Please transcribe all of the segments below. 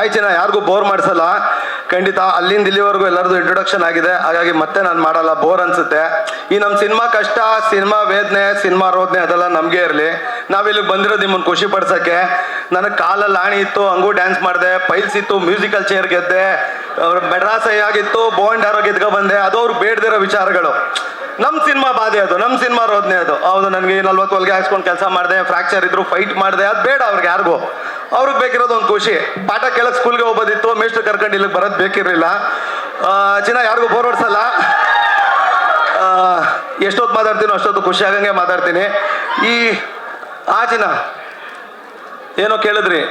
ಆಯ್ಚಿನ ಯಾರಿಗೂ ಬೋರ್ ಮಾಡಿಸಲ್ಲ ಖಂಡಿತ. ಅಲ್ಲಿಂದ ಇಲ್ಲಿವರೆಗೂ ಎಲ್ಲರದು ಇಂಟ್ರೊಡಕ್ಷನ್ ಆಗಿದೆ, ಹಾಗಾಗಿ ಮತ್ತೆ ನಾನು ಮಾಡಲ್ಲ, ಬೋರ್ ಅನ್ಸುತ್ತೆ. ಈ ನಮ್ಮ ಸಿನಿಮಾ ಕಷ್ಟ, ಸಿನಿಮಾ ವೇದನೆ, ಸಿನಿಮಾ ರೋದನೆ ಅದೆಲ್ಲ ನಮಗೆ ಇರಲಿ. ನಾವಿಲ್ಲಿಗೆ ಬಂದಿರೋದು ನಿಮ್ಮನ್ನು ಖುಷಿ ಪಡ್ಸೋಕ್ಕೆ. ನನಗೆ ಕಾಲಲ್ಲಿ ಆಣಿ ಇತ್ತು, ಹಂಗೂ ಡ್ಯಾನ್ಸ್ ಮಾಡಿದೆ, ಪೈಲ್ಸ್ ಇತ್ತು, ಮ್ಯೂಸಿಕಲ್ ಚೇರ್ ಗೆದ್ದೆ, ಮೆಡ್ರಾಸ್ ಆಗಿತ್ತು, ಬೋಂಡ್ ಯಾರೋ ಗೆದ್ಕೊ ಬಂದೆ. ಅದು ಅವ್ರಿಗೆ ಬೇಡದಿರೋ ವಿಚಾರಗಳು. ನಮ್ಮ ಸಿನಿಮಾ ಬಾಧೆ ಅದು, ನಮ್ಮ ಸಿನಿಮಾ ರೋದನೆ ಅದು. ಹೌದು, ನನಗೆ 40 ಹೊಲಿಗೆ ಹಾಕ್ಸ್ಕೊಂಡು ಕೆಲಸ ಮಾಡಿದೆ, ಫ್ರಾಕ್ಚರ್ ಇದ್ರು ಫೈಟ್ ಮಾಡಿದೆ, ಅದು ಬೇಡ ಅವ್ರಿಗೆ ಯಾರಿಗೂ. ಅವ್ರಿಗೆ ಬೇಕಿರೋದು ಒಂದು ಖುಷಿ. ಪಾಠ ಕೇಳಕ್ಕೆ ಸ್ಕೂಲ್ಗೆ ಹೋಗೋದಿತ್ತು, ಮೇಷ್ಟ್ರು ಕರ್ಕೊಂಡು ಇಲ್ಲಿಗೆ ಬರೋದು ಬೇಕಿರಲಿಲ್ಲ. ಚಿನ್ನ ಯಾರಿಗೂ ಬೋರ್ ಹೊಡ್ಸಲ್ಲ. ಎಷ್ಟೊತ್ತು ಮಾತಾಡ್ತೀನೋ ಅಷ್ಟೊತ್ತು ಖುಷಿ ಆಗಂಗೆ ಮಾತಾಡ್ತೀನಿ. ಚಿನ್ನ ಏನೋ ಕೇಳಿದ್ರಿ.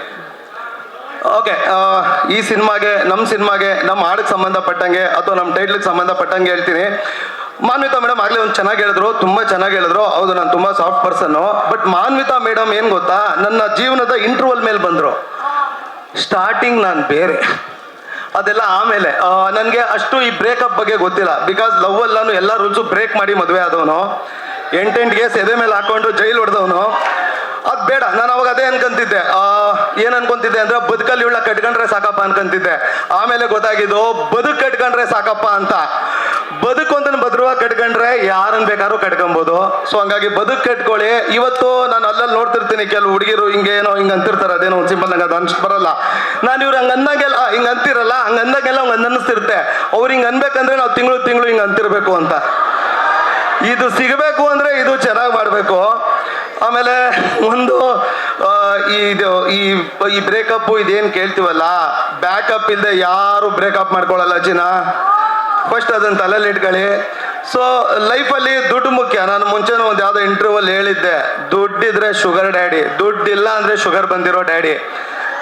ಓಕೆ, ಈ ಸಿನಿಮಾಗೆ, ನಮ್ಮ ಹಾಡಿಗೆ ಸಂಬಂಧಪಟ್ಟಂಗೆ ಅಥವಾ ನಮ್ಮ ಟೈಟ್ಲಿಗೆ ಸಂಬಂಧಪಟ್ಟಂಗೆ ಹೇಳ್ತೀನಿ. ಮಾನ್ವಿತಾ ಮೇಡಮ್ ಆಗಲೇ ಒಂದು ಚೆನ್ನಾಗಿ ಹೇಳಿದ್ರು, ತುಂಬ ಚೆನ್ನಾಗಿ ಹೇಳಿದ್ರು. ಹೌದು, ನಾನು ತುಂಬ soft person. But Manvita madam ಏನು ಗೊತ್ತಾ, ನನ್ನ ಜೀವನದ ಇಂಟರ್ವಲ್ ಮೇಲೆ ಬಂದರು. ಸ್ಟಾರ್ಟಿಂಗ್ ನಾನು ಬೇರೆ, ಅದೆಲ್ಲ ಆಮೇಲೆ. ನನಗೆ ಅಷ್ಟು ಈ ಬ್ರೇಕಪ್ ಬಗ್ಗೆ ಗೊತ್ತಿಲ್ಲ. ಬಿಕಾಸ್ ಲವ್ವಲ್ಲಿ ನಾನು ಎಲ್ಲ ರೂಲ್ಸು ಬ್ರೇಕ್ ಮಾಡಿ ಮದುವೆ ಆದವನು. 8 ಕೇಸ್ ಎದೆ ಮೇಲೆ ಹಾಕೊಂಡು ಜೈಲು ಹೊಡೆದವನು. ಅದು ಬೇಡ. ನಾನು ಅವಾಗ ಅದೇ ಅನ್ಕೊಂತಿದ್ದೆ. ಏನು ಅನ್ಕೊಂತಿದ್ದೆ ಅಂದರೆ ಬದುಕಲ್ಲಿ ಉಳ್ಳ ಕಟ್ಕೊಂಡ್ರೆ ಸಾಕಪ್ಪ ಅನ್ಕೊಂತಿದ್ದೆ. ಆಮೇಲೆ ಗೊತ್ತಾಗಿದ್ದು ಬದುಕು ಕಟ್ಕೊಂಡ್ರೆ ಸಾಕಪ್ಪ ಅಂತ. ಬದುಕು ಅಂತ ಭದ್ರವಾಗಿ ಕಟ್ಕೊಂಡ್ರೆ ಯಾರನ್ನು ಬೇಕಾದ್ರೂ ಕಟ್ಕೊಬೋದು. ಸೊ ಹಂಗಾಗಿ ಬದುಕು ಕಟ್ಕೊಳ್ಳಿ. ಇವತ್ತು ನಾನು ಅಲ್ಲಲ್ಲಿ ನೋಡ್ತಿರ್ತೀನಿ, ಕೆಲವು ಹುಡುಗಿರು ಹಿಂಗೆ ಅಂತಿರ್ತಾರೆ. ಅದೇನೋ ಒಂದು ಸಿಂಪಲ್ ನಂಗೆ ಅದು ಅನ್ಸ್ ಬರಲ್ಲ. ನಾನು ಇವ್ರು ಹಂಗೆ ಅಂದಾಗೆಲ್ಲ ಹಿಂಗೆ ಅಂತಿರಲ್ಲ, ಹಂಗೆ ಅಂದಾಗೆಲ್ಲ ಹಂಗೆ ಅನ್ನಿಸ್ತಿರುತ್ತೆ. ಅವ್ರು ಹಿಂಗೆ ಅನ್ಬೇಕಂದ್ರೆ ನಾವು ತಿಂಗಳು ಹಿಂಗೆ ಅಂತಿರ್ಬೇಕು ಅಂತ. ಇದು ಸಿಗಬೇಕು ಅಂದರೆ ಇದು ಚೆನ್ನಾಗಿ ಮಾಡಬೇಕು. ಆಮೇಲೆ ಒಂದು ಈ ಬ್ರೇಕಪ್ಪು ಇದೇನು ಕೇಳ್ತೀವಲ್ಲ, ಬ್ಯಾಕಪ್ ಇಲ್ಲದೆ ಯಾರು ಬ್ರೇಕಪ್ ಮಾಡ್ಕೊಳ್ಳಲ್ಲ ಚಿನ್ನ. ಫಸ್ಟ್ ಅದನ್ನು ತಲೆಯಲ್ಲಿ ಇಟ್ಕೊಳ್ಳಿ. ಸೊ ಲೈಫಲ್ಲಿ ದುಡ್ಡು ಮುಖ್ಯ. ನಾನು ಮುಂಚೆನೂ ಒಂದು ಯಾವುದೋ ಇಂಟರ್ವ್ಯೂವಲ್ಲಿ ಹೇಳಿದ್ದೆ, ದುಡ್ಡಿದ್ರೆ ಶುಗರ್ ಡ್ಯಾಡಿ, ದುಡ್ಡಿಲ್ಲ ಅಂದರೆ ಶುಗರ್ ಬಂದಿರೋ ಡ್ಯಾಡಿ.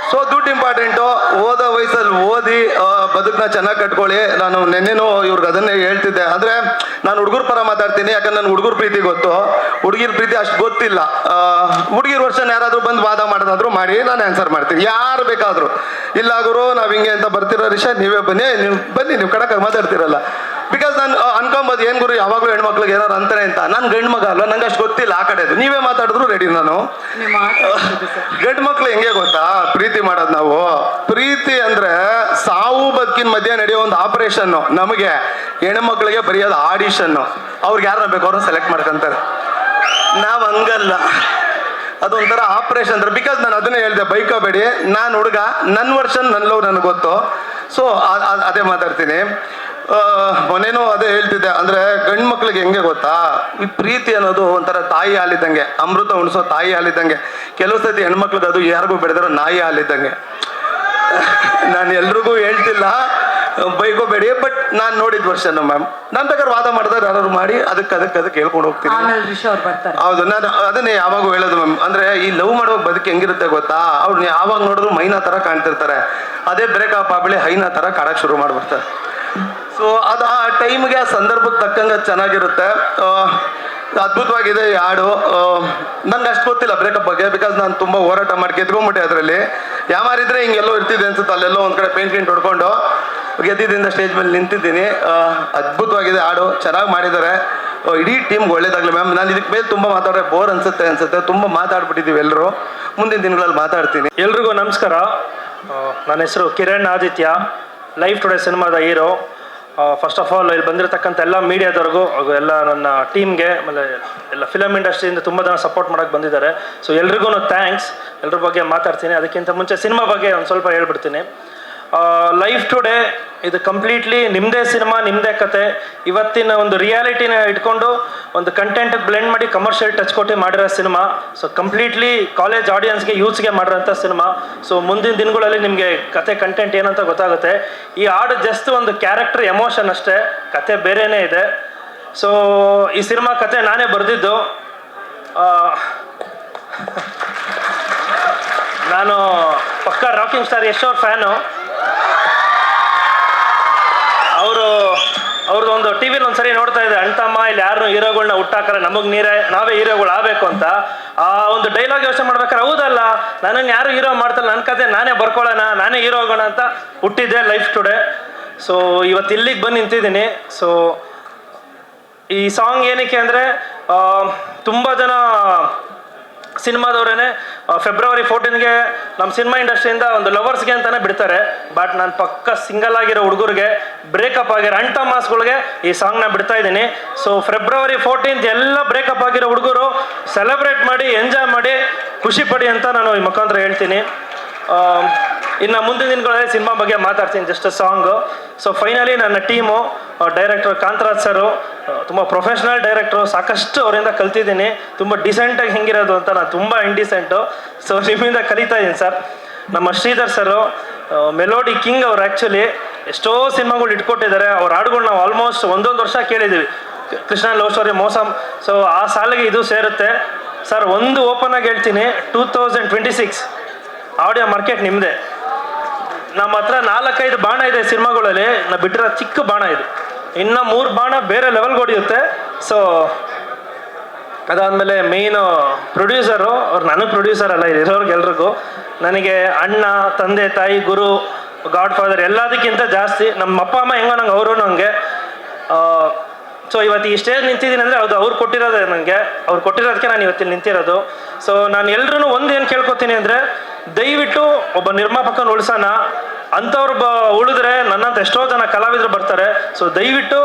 ಸೊ ದುಡ್ಡು ಇಂಪಾರ್ಟೆಂಟು. ಓದೋ ವಯಸ್ಸಲ್ಲಿ ಓದಿ ಬದುಕನ್ನ ಚೆನ್ನಾಗಿ ಕಟ್ಕೊಳ್ಳಿ. ನಾನು ನೆನ್ನೆನೂ ಇವ್ರಿಗೆ ಅದನ್ನೇ ಹೇಳ್ತಿದ್ದೆ. ಅಂದರೆ ನಾನು ಹುಡುಗರ ಪರ ಮಾತಾಡ್ತೀನಿ, ಯಾಕಂದ್ರೆ ನನ್ನ ಹುಡುಗರ ಪ್ರೀತಿ ಗೊತ್ತು, ಹುಡುಗಿರ ಪ್ರೀತಿ ಅಷ್ಟು ಗೊತ್ತಿಲ್ಲ. ಹುಡುಗಿರ ವರ್ಷನ ಯಾರಾದರೂ ಬಂದು ವಾದ ಮಾಡೋದಾದ್ರು ಮಾಡಿ, ನಾನು ಆನ್ಸರ್ ಮಾಡ್ತೀನಿ, ಯಾರು ಬೇಕಾದರೂ. ಇಲ್ಲ ಗುರು ನಾವು ಹಿಂಗೆ ಅಂತ ಬರ್ತಿರೋ ರಿಷಾ, ನೀವೇ ಬನ್ನಿ, ನೀವು ಕಡಕಾಗಿ ಮಾತಾಡ್ತಿರಲ್ಲ. ಬಿಕಾಸ್ ನಾನು ಅನ್ಕೊಂಬೋದು, ಏನು ಗುರು ಯಾವಾಗಲೂ ಹೆಣ್ಮಕ್ಳಿಗೆ ಏನಾರು ಅಂತಾರೆ ಅಂತ. ನಾನು ಗಂಡು ಮಗ ಅಲ್ಲ, ನಂಗೆ ಅಷ್ಟು ಗೊತ್ತಿಲ್ಲ ಆ ಕಡೆದು. ನೀವೇ ಮಾತಾಡಿದ್ರು ರೆಡಿ ನಾನು. ಗಂಡು ಮಕ್ಳು ಹೆಂಗೆ ಗೊತ್ತಾ ಪ್ರೀತಿ ಮಾಡೋದು ನಾವು? ಪ್ರೀತಿ ಅಂದರೆ ಸಾವು ಬದುಕಿನ ಮಧ್ಯೆ ನಡೆಯೋ ಒಂದು ಆಪರೇಷನ್ನು. ನಮಗೆ ಹೆಣ್ಮಕ್ಳಿಗೆ ಬರೆಯೋದು ಆಡಿಷನ್ನು. ಅವ್ರಿಗೆ ಯಾರನ್ನ ಬೇಕು ಅವ್ರನ್ನ ಸೆಲೆಕ್ಟ್ ಮಾಡ್ಕೊಂತಾರೆ. ನಾವು ಹಂಗಲ್ಲ, ಅದೊಂಥರ ಆಪರೇಷನ್ ಅಂದ್ರೆ. ಬಿಕಾಸ್ ನಾನು ಅದನ್ನೇ ಹೇಳಿದೆ, ಬೈಕೋಬೇಡಿ, ನಾನು ಹುಡುಗ, ನನ್ನ ವರ್ಷನ್ ನನ್ನ ಲವ್ ನನಗೆ ಗೊತ್ತು. ಸೊ ಅದೇ ಮಾತಾಡ್ತೀನಿ. ಮೊನ್ನೇನೂ ಅದೇ ಹೇಳ್ತಿದ್ದೆ. ಅಂದರೆ ಗಂಡು ಮಕ್ಳಿಗೆ ಹೆಂಗೆ ಗೊತ್ತಾ, ಈ ಪ್ರೀತಿ ಅನ್ನೋದು ಒಂಥರ ತಾಯಿ ಹಾಲಿದ್ದಂಗೆ, ಅಮೃತ ಉಣಿಸೋ ತಾಯಿ ಹಾಲಿದ್ದಂಗೆ. ಕೆಲವು ಸತಿ ಹೆಣ್ಮಕ್ಳಿಗೆ ಅದು ಯಾರಿಗೂ ಬೆಳೆದಿರೋ ನಾಯಿ ಹಾಲಿದ್ದಂಗೆ. ನಾನು ಎಲ್ರಿಗೂ ಹೇಳ್ತಿಲ್ಲ, ಬೈಕೋಬೇಡಿ. ಬಟ್ ನಾನು ನೋಡಿದ ವರ್ಷನು ಮ್ಯಾಮ್, ನಾನು ಬೇಕಾದ್ರೆ ವಾದ ಮಾಡಿದ್ರೆ ಯಾರು ಮಾಡಿ ಅದಕ್ಕೆ ಹೇಳ್ಕೊಂಡು ಹೋಗ್ತೀನಿ. ಹೌದು, ನಾನು ಅದನ್ನೇ ಯಾವಾಗೂ ಹೇಳೋದು ಮ್ಯಾಮ್. ಅಂದರೆ ಈ ಲವ್ ಮಾಡುವಾಗ ಬದುಕು ಹೆಂಗಿರುತ್ತೆ ಗೊತ್ತಾ, ಅವ್ರು ಯಾವಾಗ ನೋಡಿದ್ರು ಮೈನಾ ಥರ ಕಾಣ್ತಿರ್ತಾರೆ. ಅದೇ ಬ್ರೇಕಪ್ ಆಗ್ಬಿಡಿ ಹೈನಾ ಥರ ಕಾಡಕ್ಕೆ ಶುರು ಮಾಡಿಬಿಡ್ತಾರೆ. ಸೊ ಅದು ಆ ಟೈಮ್ಗೆ, ಆ ಸಂದರ್ಭಕ್ಕೆ ತಕ್ಕಂಗೆ ಚೆನ್ನಾಗಿರುತ್ತೆ. ಅದ್ಭುತವಾಗಿದೆ ಈ ಹಾಡು. ನಂಗೆ ಅಷ್ಟು ಗೊತ್ತಿಲ್ಲ ಬ್ರೇಕಪ್ ಬಗ್ಗೆ, ಬಿಕಾಸ್ ನಾನು ತುಂಬ ಹೋರಾಟ ಮಾಡಿ ಗೆದ್ಕೊಂಡ್ಬಿಟ್ಟೆ ಅದರಲ್ಲಿ. ಯಾಮಾರಿದ್ರೆ ಹಿಂಗೆಲ್ಲೋ ಇರ್ತಿದ್ದೆ ಅನ್ಸುತ್ತೆ. ಅಲ್ಲೆಲ್ಲೋ ಒಂದು ಕಡೆ ಪೇಂಟ್ ಹೊಡ್ಕೊಂಡು ಗೆದ್ದಿದ್ದರಿಂದ ಸ್ಟೇಜ್ ಮೇಲೆ ನಿಂತಿದ್ದೀನಿ. ಅದ್ಭುತವಾಗಿದೆ ಹಾಡು, ಚೆನ್ನಾಗಿ ಮಾಡಿದ್ದಾರೆ. ಇಡೀ ಟೀಮ್ಗೆ ಒಳ್ಳೇದಾಗಲಿ ಮ್ಯಾಮ್. ನಾನು ಇದಕ್ಕೆ ಮೇಲೆ ತುಂಬ ಮಾತಾಡ್ರೆ ಬೋರ್ ಅನ್ಸುತ್ತೆ. ತುಂಬ ಮಾತಾಡ್ಬಿಟ್ಟಿದ್ದೀವಿ ಎಲ್ಲರೂ. ಮುಂದಿನ ದಿನಗಳಲ್ಲಿ ಮಾತಾಡ್ತೀನಿ. ಎಲ್ರಿಗೂ ನಮಸ್ಕಾರ. ನನ್ನ ಹೆಸರು ಕಿರಣ್ ಆದಿತ್ಯ, ಲೈಫ್ ಟುಡೇ ಸಿನಿಮಾದ ಹೀರೋ. ಫಸ್ಟ್ ಆಫ್ ಆಲ್ ಇಲ್ಲಿ ಬಂದಿರತಕ್ಕಂಥ ಎಲ್ಲ ಮೀಡಿಯಾದವ್ರಿಗೂ ಹಾಗೂ ಎಲ್ಲ ನನ್ನ ಟೀಮ್ಗೆ, ಆಮೇಲೆ ಎಲ್ಲ ಫಿಲಮ್ ಇಂಡಸ್ಟ್ರಿಯಿಂದ ತುಂಬ ಜನ ಸಪೋರ್ಟ್ ಮಾಡೋಕ್ಕೆ ಬಂದಿದ್ದಾರೆ. ಸೊ ಎಲ್ರಿಗೂ ಥ್ಯಾಂಕ್ಸ್. ಎಲ್ಲರ ಬಗ್ಗೆ ಮಾತಾಡ್ತೀನಿ. ಅದಕ್ಕಿಂತ ಮುಂಚೆ ಸಿನಿಮಾ ಬಗ್ಗೆ ಒಂದು ಸ್ವಲ್ಪ ಹೇಳ್ಬಿಡ್ತೀನಿ. ಲೈಫ್ ಟುಡೇ ಇದು ಕಂಪ್ಲೀಟ್ಲಿ ನಿಮ್ಮದೇ ಸಿನಿಮಾ, ನಿಮ್ಮದೇ ಕತೆ. ಇವತ್ತಿನ ಒಂದು ರಿಯಾಲಿಟಿನ ಇಟ್ಕೊಂಡು ಒಂದು ಕಂಟೆಂಟ್ ಬ್ಲೆಂಡ್ ಮಾಡಿ ಕಮರ್ಷಿಯಲ್ ಟಚ್ ಕೊಟ್ಟು ಮಾಡಿರೋ ಸಿನಿಮಾ. ಸೊ ಕಂಪ್ಲೀಟ್ಲಿ ಕಾಲೇಜ್ ಆಡಿಯನ್ಸ್ಗೆ, ಯೂತ್ಸ್ಗೆ ಮಾಡಿರೋಂಥ ಸಿನಿಮಾ. ಸೊ ಮುಂದಿನ ದಿನಗಳಲ್ಲಿ ನಿಮಗೆ ಕತೆ ಕಂಟೆಂಟ್ ಏನಂತ ಗೊತ್ತಾಗುತ್ತೆ. ಈ ಹಾಡು ಜಸ್ಟ್ ಒಂದು ಕ್ಯಾರೆಕ್ಟರ್ ಎಮೋಷನ್ ಅಷ್ಟೇ, ಕತೆ ಬೇರೆಯೇ ಇದೆ. ಸೊ ಈ ಸಿನಿಮಾ ಕತೆ ನಾನೇ ಬರೆದಿದ್ದು. ನಾನು ಪಕ್ಕಾ ರಾಕಿಂಗ್ ಸ್ಟಾರ್ ಯಶ್ ಅವ್ರ ಫ್ಯಾನು. ಅವ್ರದ್ದು ಒಂದು ಟಿ ವಿಲಿ ಒಂದ್ಸರಿ ನೋಡ್ತಾ ಇದ್ದೆ, ಅಣ್ತಮ್ಮ ಇಲ್ಲಿ ಯಾರು ಹೀರೋಗಳನ್ನ ಹುಟ್ಟಾಕರೆ ನಮಗೆ ನಾವೇ ಹೀರೋಗಳು ಆಗಬೇಕು ಅಂತ. ಆ ಒಂದು ಡೈಲಾಗ್ ಯೋಚನೆ ಮಾಡ್ಬೇಕಾರೆ, ಹೌದಲ್ಲ ನನ್ನನ್ನು ಯಾರು ಹೀರೋ ಮಾಡ್ತಲ್ಲ, ನನ್ನ ಕತೆ ನಾನೇ ಬರ್ಕೊಳ್ಳೋಣ, ನಾನೇ ಹೀರೋ ಆಗೋಣ ಅಂತ ಹುಟ್ಟಿದ್ದೆ ಲೈಫ್ ಟುಡೇ. ಸೊ ಇವತ್ತು ಇಲ್ಲಿಗೆ ಬಂದು ನಿಂತಿದ್ದೀನಿ. ಸೊ ಈ ಸಾಂಗ್ ಏನಕ್ಕೆ ಅಂದರೆ ತುಂಬ ಜನ ಸಿನಿಮಾದವರೇ ಫೆಬ್ರವರಿ 14ಗೆ ನಮ್ಮ ಸಿನಿಮಾ ಇಂಡಸ್ಟ್ರಿಯಿಂದ ಒಂದು ಲವರ್ಸ್ಗೆ ಅಂತಲೇ ಬಿಡ್ತಾರೆ. ಬಟ್ ನಾನು ಪಕ್ಕ ಸಿಂಗಲ್ ಆಗಿರೋ ಹುಡುಗರಿಗೆ, ಬ್ರೇಕಪ್ ಆಗಿರೋ ಅಂಟ ಮಾಸ್ಗಳಿಗೆ ಈ ಸಾಂಗ್ನ ಬಿಡ್ತಾ ಇದ್ದೀನಿ. ಸೊ ಫೆಬ್ರವರಿ 14 ಎಲ್ಲ ಬ್ರೇಕಪ್ ಆಗಿರೋ ಹುಡುಗರು ಸೆಲೆಬ್ರೇಟ್ ಮಾಡಿ, ಎಂಜಾಯ್ ಮಾಡಿ, ಖುಷಿ ಪಡಿ ಅಂತ ನಾನು ಈ ಮುಖಾಂತರ ಹೇಳ್ತೀನಿ. ಇನ್ನು ಮುಂದಿನ ದಿನಗಳಲ್ಲಿ ಸಿನಿಮಾ ಬಗ್ಗೆ ಮಾತಾಡ್ತೀನಿ, ಜಸ್ಟ್ ಸಾಂಗು. ಸೊ ಫೈನಲಿ ನನ್ನ ಟೀಮು, ಡೈರೆಕ್ಟರ್ ಕಾಂತರಾಜ್ ಸರು ತುಂಬ ಪ್ರೊಫೆಷ್ನಲ್ ಡೈರೆಕ್ಟ್ರು, ಸಾಕಷ್ಟು ಅವರಿಂದ ಕಲ್ತಿದ್ದೀನಿ. ತುಂಬ ಡಿಸೆಂಟಾಗಿ ಹೆಂಗಿರೋದು ಅಂತ, ನಾನು ತುಂಬ ಇಂಡಿಸೆಂಟು. ಸೊ ನಿಮ್ಮಿಂದ ಕಲಿತಾ ಇದ್ದೀನಿ ಸರ್. ನಮ್ಮ ಶ್ರೀಧರ್ ಸರು ಮೆಲೋಡಿ ಕಿಂಗ್ ಅವರು. ಆ್ಯಕ್ಚುಲಿ ಎಷ್ಟೋ ಸಿನಿಮಾಗಳು ಇಟ್ಕೊಟ್ಟಿದ್ದಾರೆ. ಅವ್ರ ಹಾಡುಗಳು ನಾವು ಆಲ್ಮೋಸ್ಟ್ 1 ವರ್ಷ ಕೇಳಿದ್ದೀವಿ. ಕೃಷ್ಣ ಲವ್ ಸ್ಟೋರಿ, ಮೋಸಮ್. ಸೊ ಆ ಸಾಲಿಗೆ ಇದು ಸೇರುತ್ತೆ ಸರ್. ಒಂದು ಓಪನ್ ಆಗಿ ಹೇಳ್ತೀನಿ, 2026 ಆಡಿಯೋ ಮಾರ್ಕೆಟ್ ನಿಮ್ಮದೇ. ನಮ್ಮ ಹತ್ರ 4-5 ಬಾಣ ಇದೆ ಸಿನಿಮಾಗಳಲ್ಲಿ, ನಾವು ಬಿಟ್ಟಿರೋ ಚಿಕ್ಕ ಬಾಣ ಇದು. ಇನ್ನು 3 ಬಾಣ ಬೇರೆ ಲೆವೆಲ್ಗೆ ಹೊಡೆಯುತ್ತೆ. ಸೊ ಅದಾದಮೇಲೆ ಮೇಯ್ನು ಪ್ರೊಡ್ಯೂಸರು ಅವ್ರು, ನನಗೆ ಪ್ರೊಡ್ಯೂಸರ್ ಅಲ್ಲ, ಇರೋರ್ಗೆಲ್ರಿಗೂ ನನಗೆ ಅಣ್ಣ, ತಂದೆ ತಾಯಿ, ಗುರು, ಗಾಡ್ ಫಾದರ್ ಎಲ್ಲದಕ್ಕಿಂತ ಜಾಸ್ತಿ. ನಮ್ಮ ಅಪ್ಪ ಅಮ್ಮ ಹೆಂಗೋ ನಂಗೆ ಅವರು ನನಗೆ. ಸೊ ಇವತ್ತು ಈ ಸ್ಟೇಜ್ ನಿಂತಿದ್ದೀನಿ ಅಂದರೆ ಅದು ಅವ್ರು ಕೊಟ್ಟಿರೋದೇ ನನಗೆ. ಅವ್ರು ಕೊಟ್ಟಿರೋದಕ್ಕೆ ನಾನು ಇವತ್ತಿಲ್ಲಿ ನಿಂತಿರೋದು. ಸೊ ನಾನು ಎಲ್ರೂ ಒಂದು ಏನು ಕೇಳ್ಕೊತೀನಿ ಅಂದರೆ, ದಯವಿಟ್ಟು ಒಬ್ಬ ನಿರ್ಮಾಪಕನ ಉಳಿಸೋಣ. ಅಂಥವ್ರು ಉಳಿದ್ರೆ ನನ್ನಂತ ಎಷ್ಟೋ ಜನ ಕಲಾವಿದರು ಬರ್ತಾರೆ. ಸೊ ದಯವಿಟ್ಟು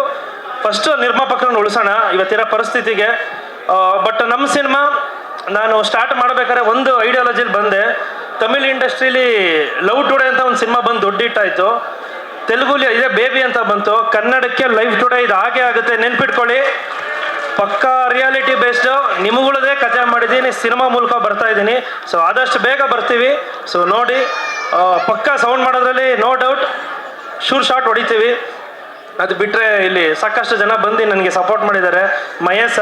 ಫಸ್ಟು ನಿರ್ಮಾಪಕರನ್ನು ಉಳಿಸೋಣ ಇವತ್ತಿರೋ ಪರಿಸ್ಥಿತಿಗೆ. ಬಟ್ ನಮ್ಮ ಸಿನಿಮಾ ನಾನು ಸ್ಟಾರ್ಟ್ ಮಾಡಬೇಕಾದ್ರೆ ಒಂದು ಐಡಿಯಾಲಜಿಲಿ ಬಂದೆ. ತಮಿಳ್ ಇಂಡಸ್ಟ್ರೀಲಿ ಲವ್ ಟುಡೇ ಅಂತ ಒಂದು ಸಿನಿಮಾ ಬಂದು ದೊಡ್ಡ ಹಿಟ್ಟಾಯಿತು. ತೆಲುಗುಲಿ ಇದೇ ಬೇಬಿ ಅಂತ ಬಂತು. ಕನ್ನಡಕ್ಕೆ ಲೈಫ್ ಟುಡೇ ಇದು ಹಾಗೆ ಆಗುತ್ತೆ, ನೆನ್ಪಿಟ್ಕೊಳ್ಳಿ. ಪಕ್ಕಾ ರಿಯಾಲಿಟಿ ಬೇಸ್ಡು ನಿಮ್ಗಳದೇ ಕಥೆ ಮಾಡಿದ್ದೀನಿ, ಸಿನಿಮಾ ಮೂಲಕ ಬರ್ತಾ ಇದ್ದೀನಿ. ಸೊ ಆದಷ್ಟು ಬೇಗ ಬರ್ತೀವಿ. ಸೊ ನೋಡಿ, ಪಕ್ಕಾ ಸೌಂಡ್ ಮಾಡೋದ್ರಲ್ಲಿ ನೋ ಡೌಟ್ ಶೂರ್ ಶಾಟ್ ಹೊಡಿತೀವಿ. ಅದು ಬಿಟ್ಟರೆ ಇಲ್ಲಿ ಸಾಕಷ್ಟು ಜನ ಬಂದು ನನಗೆ ಸಪೋರ್ಟ್ ಮಾಡಿದ್ದಾರೆ. ಮಹೇಶ್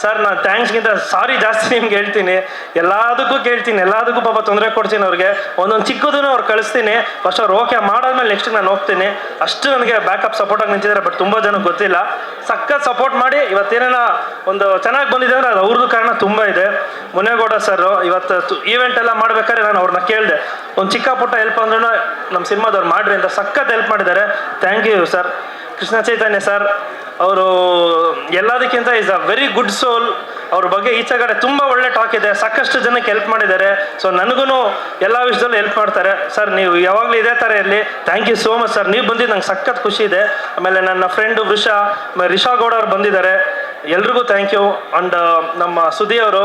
ಸರ್ ನಾನು ಥ್ಯಾಂಕ್ಸ್ಗಿಂತ ಸಾರಿ ಜಾಸ್ತಿ ನಿಮ್ಗೆ ಹೇಳ್ತೀನಿ. ಎಲ್ಲದಕ್ಕೂ ಕೇಳ್ತೀನಿ, ಎಲ್ಲದಕ್ಕೂ ಪಾಪ ತೊಂದರೆ ಕೊಡ್ತೀನಿ ಅವ್ರಿಗೆ. ಒಂದೊಂದು ಚಿಕ್ಕದೂ ಅವ್ರು ಕಳಿಸ್ತೀನಿ. ಫಸ್ಟ್ ಅವ್ರು ಓಕೆ ಮಾಡಾದ್ಮೇಲೆ ನೆಕ್ಸ್ಟ್ ನಾನು ಹೋಗ್ತೀನಿ. ಅಷ್ಟು ನನಗೆ ಬ್ಯಾಕಪ್ ಸಪೋರ್ಟಾಗಿ ನಿಂತಿದ್ದಾರೆ. ಬಟ್ ತುಂಬ ಜನಕ್ಕೆ ಗೊತ್ತಿಲ್ಲ. ಸಖತ್ ಸಪೋರ್ಟ್ ಮಾಡಿ ಇವತ್ತೇನೇನೋ ಒಂದು ಚೆನ್ನಾಗಿ ಬಂದಿದೆ ಅಂದರೆ ಅದು ಅವ್ರದ್ದು ಕಾರಣ ತುಂಬ ಇದೆ. ಮುನೇಗೌಡ ಸರ್ ಇವತ್ತು ಈವೆಂಟ್ ಎಲ್ಲ ಮಾಡ್ಬೇಕಾದ್ರೆ ನಾನು ಅವ್ರನ್ನ ಕೇಳಿದೆ, ಒಂದು ಚಿಕ್ಕ ಪುಟ್ಟ ಹೆಲ್ಪ್ ಅಂದ್ರೂ ನಮ್ಮ ಸಿನಿಮಾದವ್ರು ಮಾಡ್ರಿ ಅಂತ ಸಖತ್ ಹೆಲ್ಪ್ ಮಾಡಿದ್ದಾರೆ. Thank you sir. Krishna Chaitanya sir ಅವರು ಎಲ್ಲದಕ್ಕಿಂತ is a very good soul. ಅವ್ರ ಬಗ್ಗೆ ಈಚೆಗಡೆ ತುಂಬ ಒಳ್ಳೆ ಟಾಕ್ ಇದೆ. ಸಾಕಷ್ಟು ಜನಕ್ಕೆ ಹೆಲ್ಪ್ ಮಾಡಿದ್ದಾರೆ. ಸೊ ನನಗೂ ಎಲ್ಲ ವಿಷಯದಲ್ಲೂ ಹೆಲ್ಪ್ ಮಾಡ್ತಾರೆ. ಸರ್ ನೀವು ಯಾವಾಗಲೂ ಇದೇ ಥರ ಇರಲಿ. Thank you so much sir. ನೀವು ಬಂದಿದ್ದು ನಂಗೆ ಸಖತ್ ಖುಷಿ ಇದೆ. ಆಮೇಲೆ ನನ್ನ ಫ್ರೆಂಡು ರಿಷಾ ಗೌಡ ಅವ್ರು ಬಂದಿದ್ದಾರೆ. ಎಲ್ರಿಗೂ ಥ್ಯಾಂಕ್ ಯು. ಆ್ಯಂಡ್ ನಮ್ಮ ಸುದಿ ಅವರು,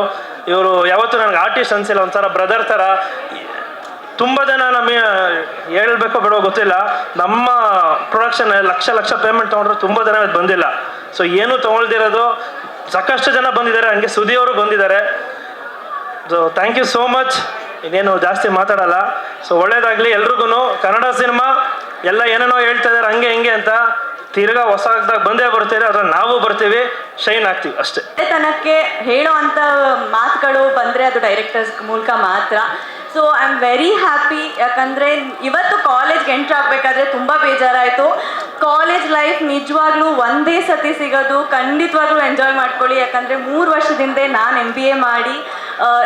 ಇವರು ಯಾವತ್ತೂ ನನಗೆ ಆರ್ಟಿಸ್ಟ್ ಅನಿಸಿಲ್ಲ, ಒಂಥರ ಬ್ರದರ್ ಥರ. ತುಂಬ ಜನ ನಮಗೆ ಹೇಳ್ಬೇಕೋ ಬಿಡೋ ಗೊತ್ತಿಲ್ಲ, ನಮ್ಮ ಪ್ರೊಡಕ್ಷನ್ ಲಕ್ಷ ಪೇಮೆಂಟ್ ತೊಗೊಂಡ್ರು ತುಂಬ ಜನ ಇವತ್ತು ಬಂದಿಲ್ಲ. ಸೊ ಏನೂ ತೊಗೊಳ್ದಿರೋದು ಸಾಕಷ್ಟು ಜನ ಬಂದಿದ್ದಾರೆ. ಹಂಗೆ ಸುದಿಯವರು ಬಂದಿದ್ದಾರೆ. So thank you so much. ಇನ್ನೇನು ಜಾಸ್ತಿ ಮಾತಾಡಲ್ಲ. ಸೊ ಒಳ್ಳೇದಾಗಲಿ ಎಲ್ರಿಗೂ. ಕನ್ನಡ ಸಿನಿಮಾ ಎಲ್ಲ ಏನೇನೋ ಹೇಳ್ತಾ ಇದ್ದಾರೆ ಹಂಗೆ ಹಿಂಗೆ ಅಂತ, ತಿರ್ಗಾ ಹೊಸದಾಗಿ ಬಂದೇ ಬರ್ತೀವಿ. ಅದ್ರಲ್ಲಿ ನಾವು ಬರ್ತೀವಿ, ಶೈನ್ ಆಗ್ತೀವಿ ಅಷ್ಟೇ. ತನಕ್ಕೆ ಹೇಳೋ ಅಂಥ ಮಾತುಗಳು ಬಂದರೆ ಅದು ಡೈರೆಕ್ಟರ್ಸ್ ಮೂಲಕ ಮಾತ್ರ. So I am very happy. ಯಾಕಂದರೆ ಇವತ್ತು ಕಾಲೇಜ್ಗೆ ಎಂಟ್ರ್ ಆಗಬೇಕಾದ್ರೆ ತುಂಬ ಬೇಜಾರಾಯಿತು. ಕಾಲೇಜ್ ಲೈಫ್ ನಿಜವಾಗ್ಲೂ ಒಂದೇ ಸತಿ ಸಿಗೋದು. ಖಂಡಿತವಾಗ್ಲೂ ಎಂಜಾಯ್ ಮಾಡ್ಕೊಳ್ಳಿ. ಯಾಕಂದರೆ 3 ವರ್ಷದಿಂದ ನಾನು MBA ಮಾಡಿ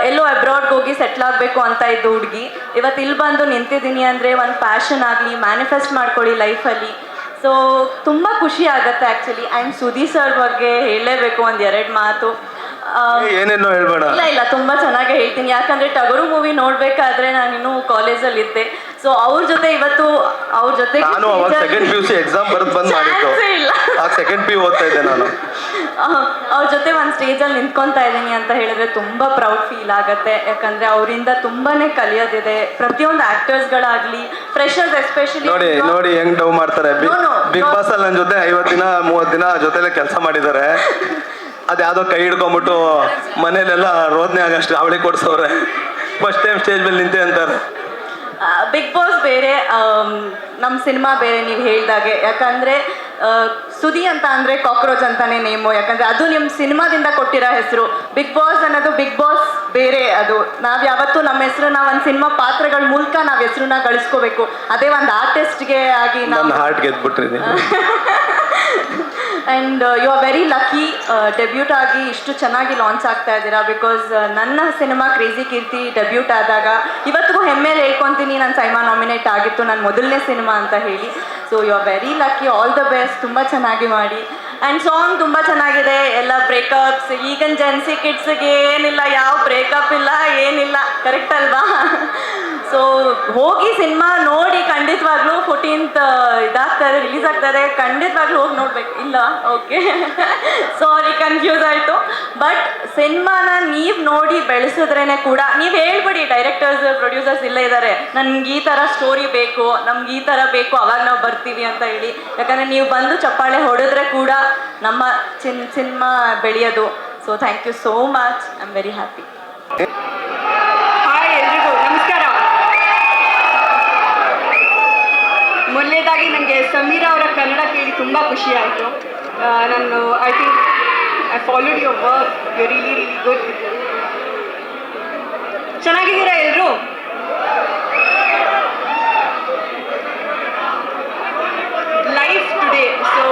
ಎಲ್ಲೋ ಅಬ್ರಾಡ್ಗೆ ಹೋಗಿ ಸೆಟ್ಲ್ ಆಗಬೇಕು ಅಂತ ಇದ್ದು ಹುಡುಗಿ, ಇವತ್ತು ಇಲ್ಲಿ ಬಂದು ನಿಂತಿದ್ದೀನಿ ಅಂದರೆ ಒಂದು ಪ್ಯಾಷನ್ ಆಗಲಿ, ಮ್ಯಾನಿಫೆಸ್ಟ್ ಮಾಡ್ಕೊಳ್ಳಿ ಲೈಫಲ್ಲಿ. ಸೊ ತುಂಬ ಖುಷಿ ಆಗುತ್ತೆ ಆ್ಯಕ್ಚುಲಿ. ಆ್ಯಂಡ್ ಸುದಿ ಸರ್ ಬಗ್ಗೆ ಹೇಳಲೇಬೇಕು 1-2 ಮಾತು. ಏನೇನೋ ಹೇಳ್ಬೇಡ. ಇಲ್ಲ ತುಂಬ ಚೆನ್ನಾಗಿ ಹೇಳ್ತೀನಿ. ಯಾಕಂದರೆ ಟಗರು ಮೂವಿ ನೋಡಬೇಕಾದ್ರೆ ನಾನಿನ್ನೂ ಕಾಲೇಜಲ್ಲಿ ಇದ್ದೆ. ಸೊ ಅವ್ರ ಜೊತೆ ಇವತ್ತು ಅವ್ರ ಜೊತೆ ನಾನು ಅವಾಗ ಸೆಕೆಂಡ್ PUC ಎಕ್ಸಾಮ್ ಬರೆದು ಬಂದು ಮಾಡಿದ್ದು. ಆ ಸೆಕೆಂಡ್ PU ಓದ್ತಾ ಇದ್ದೆ ನಾನು. ಅವ್ರ ಜೊತೆ ಒಂದು ಸ್ಟೇಜಲ್ಲಿ ನಿಂತ್ಕೊತಾ ಇದ್ದೀನಿ ಅಂತ ಹೇಳಿದ್ರೆ ತುಂಬ ಪ್ರೌಡ್ ಫೀಲ್ ಆಗುತ್ತೆ. ಯಾಕಂದರೆ ಅವರಿಂದ ತುಂಬಾ ಕಲಿಯೋದಿದೆ. ಪ್ರತಿಯೊಂದು ಆ್ಯಕ್ಟರ್ಸ್ಗಳಾಗಲಿ, ಫ್ರೆಶರ್ಸ್ ಎಸ್ಪೆಷಲಿ ನೋಡಿ ಹೆಂಗ್ ಡವ್ ಮಾಡ್ತಾರೆ. ಬಿಗ್ ಬಾಸ್ ಅಲ್ಲಿ ನನ್ನ ಜೊತೆ 50 ದಿನ 30 ದಿನ ಜೊತೆಲೆ ಕೆಲಸ ಮಾಡಿದ್ದಾರೆ. ಅದ್ಯಾವುದೋ ಕೈ ಹಿಡ್ಕೊಂಬಿಟ್ಟು ಮನೇಲೆಲ್ಲ ರೋದನೆ ಆಗಷ್ಟು ಅವಳಿ ಕೊಡ್ಸವ್ರೆ. ಫಸ್ಟ್ ಟೈಮ್ ಸ್ಟೇಜ್ ಮೇಲೆ ನಿಂತೆ ಅಂತಾರೆ. ಬಿಗ್ ಬಾಸ್ ಬೇರೆ, ನಮ್ಮ ಸಿನಿಮಾ ಬೇರೆ ನೀವು ಹೇಳ್ದಾಗೆ. ಯಾಕಂದರೆ ಸುದಿ ಅಂತ ಅಂದರೆ ಕಾಕ್ರೋಚ್ ಅಂತಾನೆ ನೇಮು. ಯಾಕಂದರೆ ಅದು ನಿಮ್ಮ ಸಿನಿಮಾದಿಂದ ಕೊಟ್ಟಿರೋ ಹೆಸರು. ಬಿಗ್ ಬಾಸ್ ಅನ್ನೋದು ಬಿಗ್ ಬಾಸ್ ಬೇರೆ. ಅದು ನಾವು ಯಾವತ್ತೂ ನಮ್ಮ ಹೆಸರನ್ನ ಒಂದು ಸಿನಿಮಾ ಪಾತ್ರಗಳ ಮೂಲಕ ನಾವು ಹೆಸರನ್ನ ಗಳಿಸ್ಕೋಬೇಕು. ಅದೇ ಒಂದು ಆರ್ಟಿಸ್ಟ್ಗೆ ಆಗಿ ನನ್ನ ಹಾರ್ಟ್ ಗೆದ್ಬಿಟ್ರಿ. And you are very lucky. Debut ಆಗಿ ಇಷ್ಟು ಚೆನ್ನಾಗಿ ಲಾಂಚ್ ಆಗ್ತಾ ಇದ್ದೀರಾ. ಬಿಕಾಸ್ ನನ್ನ ಸಿನಿಮಾ ಕ್ರೇಜಿ ಕೀರ್ತಿ ಡೆಬ್ಯೂಟ್ ಆದಾಗ ಇವತ್ತಿಗೂ ಹೆಮ್ಮೆಯಲ್ಲಿ ಹೇಳ್ಕೊತೀನಿ, ನಾನು ಸೈಮಾ ನಾಮಿನೇಟ್ ಆಗಿತ್ತು ನನ್ನ ಮೊದಲನೇ ಸಿನಿಮಾ ಅಂತ ಹೇಳಿ. So you are very lucky. All the best. ತುಂಬ ಚೆನ್ನಾಗಿ ಮಾಡಿ. ಆ್ಯಂಡ್ ಸಾಂಗ್ ತುಂಬ ಚೆನ್ನಾಗಿದೆ. ಎಲ್ಲ ಬ್ರೇಕಪ್ಸ್, ಈಗಿನ ಜೆನ್ಸಿ ಕಿಡ್ಸ್ಗೆ ಏನಿಲ್ಲ, ಯಾವ ಬ್ರೇಕಪ್ ಇಲ್ಲ, ಏನಿಲ್ಲ. ಕರೆಕ್ಟ್ ಅಲ್ವಾ? ಸೊ ಹೋಗಿ ಸಿನಿಮಾ ನೋಡಿ, ಖಂಡಿತವಾಗ್ಲೂ 14th ಇದಾಗ್ತಾರೆ, ರಿಲೀಸ್ ಆಗ್ತಾರೆ, ಖಂಡಿತವಾಗ್ಲೂ ಹೋಗಿ ನೋಡ್ಬೇಕು. ಇಲ್ಲ, ಓಕೆ, ಸಾರಿ ಕನ್ಫ್ಯೂಸ್ ಆಯಿತು. ಬಟ್ ಸಿನಿಮಾನ ನೀವು ನೋಡಿ ಬೆಳೆಸಿದ್ರೇ ಕೂಡ, ನೀವು ಹೇಳ್ಬಿಡಿ ಡೈರೆಕ್ಟರ್ಸ್ ಪ್ರೊಡ್ಯೂಸರ್ಸ್ ಇಲ್ಲೇ ಇದ್ದಾರೆ, ನನ್ಗೆ ಈ ಥರ ಸ್ಟೋರಿ ಬೇಕು, ನಮ್ಗೆ ಈ ಥರ ಬೇಕು, ಅವಾಗ ನಾವು ಬರ್ತೀವಿ ಅಂತ ಹೇಳಿ. ಯಾಕಂದರೆ ನೀವು ಬಂದು ಚಪ್ಪಾಳೆ ಹೊಡೆದ್ರೆ ಕೂಡ ನಮ್ಮ ಸಿನಿಮಾ ಬೆಳೆಯೋದು. So thank you so much, I am very happy. Hi ಎಲ್ರಿಗೂ ನಮಸ್ಕಾರ. ಮೊದಲನೇದಾಗಿ ನನಗೆ ಸಮೀರಾ ಅವರ ಕನ್ನಡ ಕೇಳಿ ತುಂಬ ಖುಷಿ ಆಯಿತು. ನಾನು I think I followed your work, you really really good. ಚೆನ್ನಾಗಿದ್ದೀರಾ ಎಲ್ಲರೂ? ಲೈಫ್ ಟುಡೇ, ಸೊ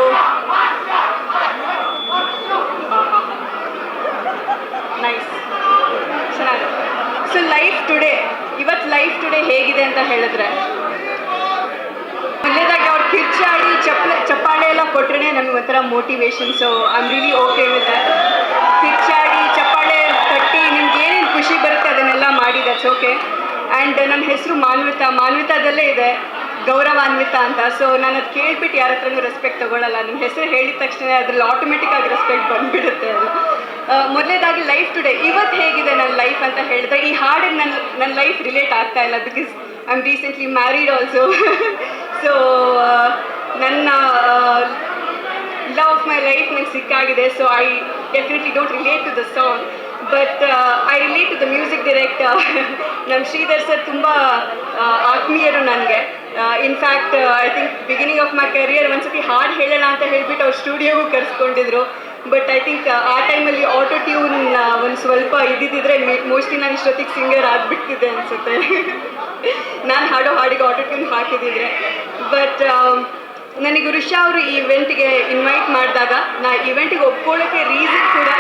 ನೈಸ್, ಚೆನ್ನಾಗಿ. ಸೊ ಲೈಫ್ ಟುಡೇ, ಇವತ್ತು ಲೈಫ್ ಟುಡೇ ಹೇಗಿದೆ ಅಂತ ಹೇಳಿದ್ರೆ, ಮೊದಲೇದಾಗಿ ಅವ್ರು ಕಿರ್ಚಾಡಿ ಚಪ್ಪಾಳೆ ಎಲ್ಲ ಕೊಟ್ರೆ ನಮಗೆ ಒಂಥರ motivation. So I am really okay with that. ಕಿರ್ಚಾಡಿ ಚಪ್ಪಾಳೆ ತಟ್ಟಿ ನಿಮ್ಗೆ ಏನೇನು ಖುಷಿ ಬರುತ್ತೆ ಅದನ್ನೆಲ್ಲ ಮಾಡಿ, ದಟ್ಸ್ ಓಕೆ. ಆ್ಯಂಡ್ ನನ್ನ ಹೆಸರು ಮಾನ್ವಿತಾದಲ್ಲೇ ಇದೆ, ಗೌರವಾನ್ವಿತ ಅಂತ. ಸೊ ನಾನು ಅದು ಕೇಳ್ಬಿಟ್ಟು ಯಾರ ಹತ್ರನೂ ರೆಸ್ಪೆಕ್ಟ್ ತೊಗೊಳ್ಳಲ್ಲ. ನಿಮ್ಮ ಹೆಸರು ಹೇಳಿದ ತಕ್ಷಣ ಅದ್ರಲ್ಲಿ ಆಟೋಮೆಟಿಕ್ಕಾಗಿ ರೆಸ್ಪೆಕ್ಟ್ ಬಂದುಬಿಡುತ್ತೆ ಅದು. ಮೊದಲೇದಾಗಿ ಲೈಫ್ ಟುಡೇ, ಇವತ್ತು ಹೇಗಿದೆ ನನ್ನ ಲೈಫ್ ಅಂತ ಹೇಳಿದ್ರೆ, ಈ ಹಾಡಿಗೆ ನನ್ನ ಲೈಫ್ ರಿಲೇಟ್ ಆಗ್ತಾ ಇಲ್ಲ, because I am recently married also. So ನನ್ನ ಲವ್ ಆಫ್ ಮೈ ಲೈಫ್ ನಂಗೆ ಸಿಕ್ಕಾಗಿದೆ. So I definitely don't relate to the song, but I relate to the music director. ನಮ್ಮ ಶ್ರೀಧರ್ ಸರ್ ತುಂಬ ಆತ್ಮೀಯರು ನನಗೆ. In fact I think beginning of my career ಒಂದ್ಸತಿ ಹಾಡು ಹೇಳೋಣ ಅಂತ ಹೇಳಿಬಿಟ್ಟು ಅವ್ರು ಸ್ಟುಡಿಯೋಗೂ ಕರೆಸ್ಕೊಂಡಿದ್ರು. ಬಟ್ ಐ ಥಿಂಕ್ ಆ ಟೈಮಲ್ಲಿ ಆಟೋ ಟ್ಯೂನ್ ಒಂದು ಸ್ವಲ್ಪ ಇದ್ದಿದ್ದರೆ ಮೋಸ್ಟ್ಲಿ ನಾನು ಇಷ್ಟೊತ್ತಿಗೆ ಸಿಂಗರ್ ಆಗಿಬಿಟ್ಟಿದ್ದೆ ಅನಿಸುತ್ತೆ. ನಾನು ಹಾಡೋ ಹಾಡಿಗೆ ಆಟೋ ಟ್ಯೂನ್ ಹಾಕಿದ್ದಿದ್ರೆ. ಬಟ್ ನನಗೆ ಋಷಾ ಅವರು ಈ ಇವೆಂಟಿಗೆ ಇನ್ವೈಟ್ ಮಾಡಿದಾಗ ನಾ ಇವೆಂಟಿಗೆ ಒಪ್ಕೊಳ್ಳೋಕ್ಕೆ ರೀಸನ್ ಕೂಡ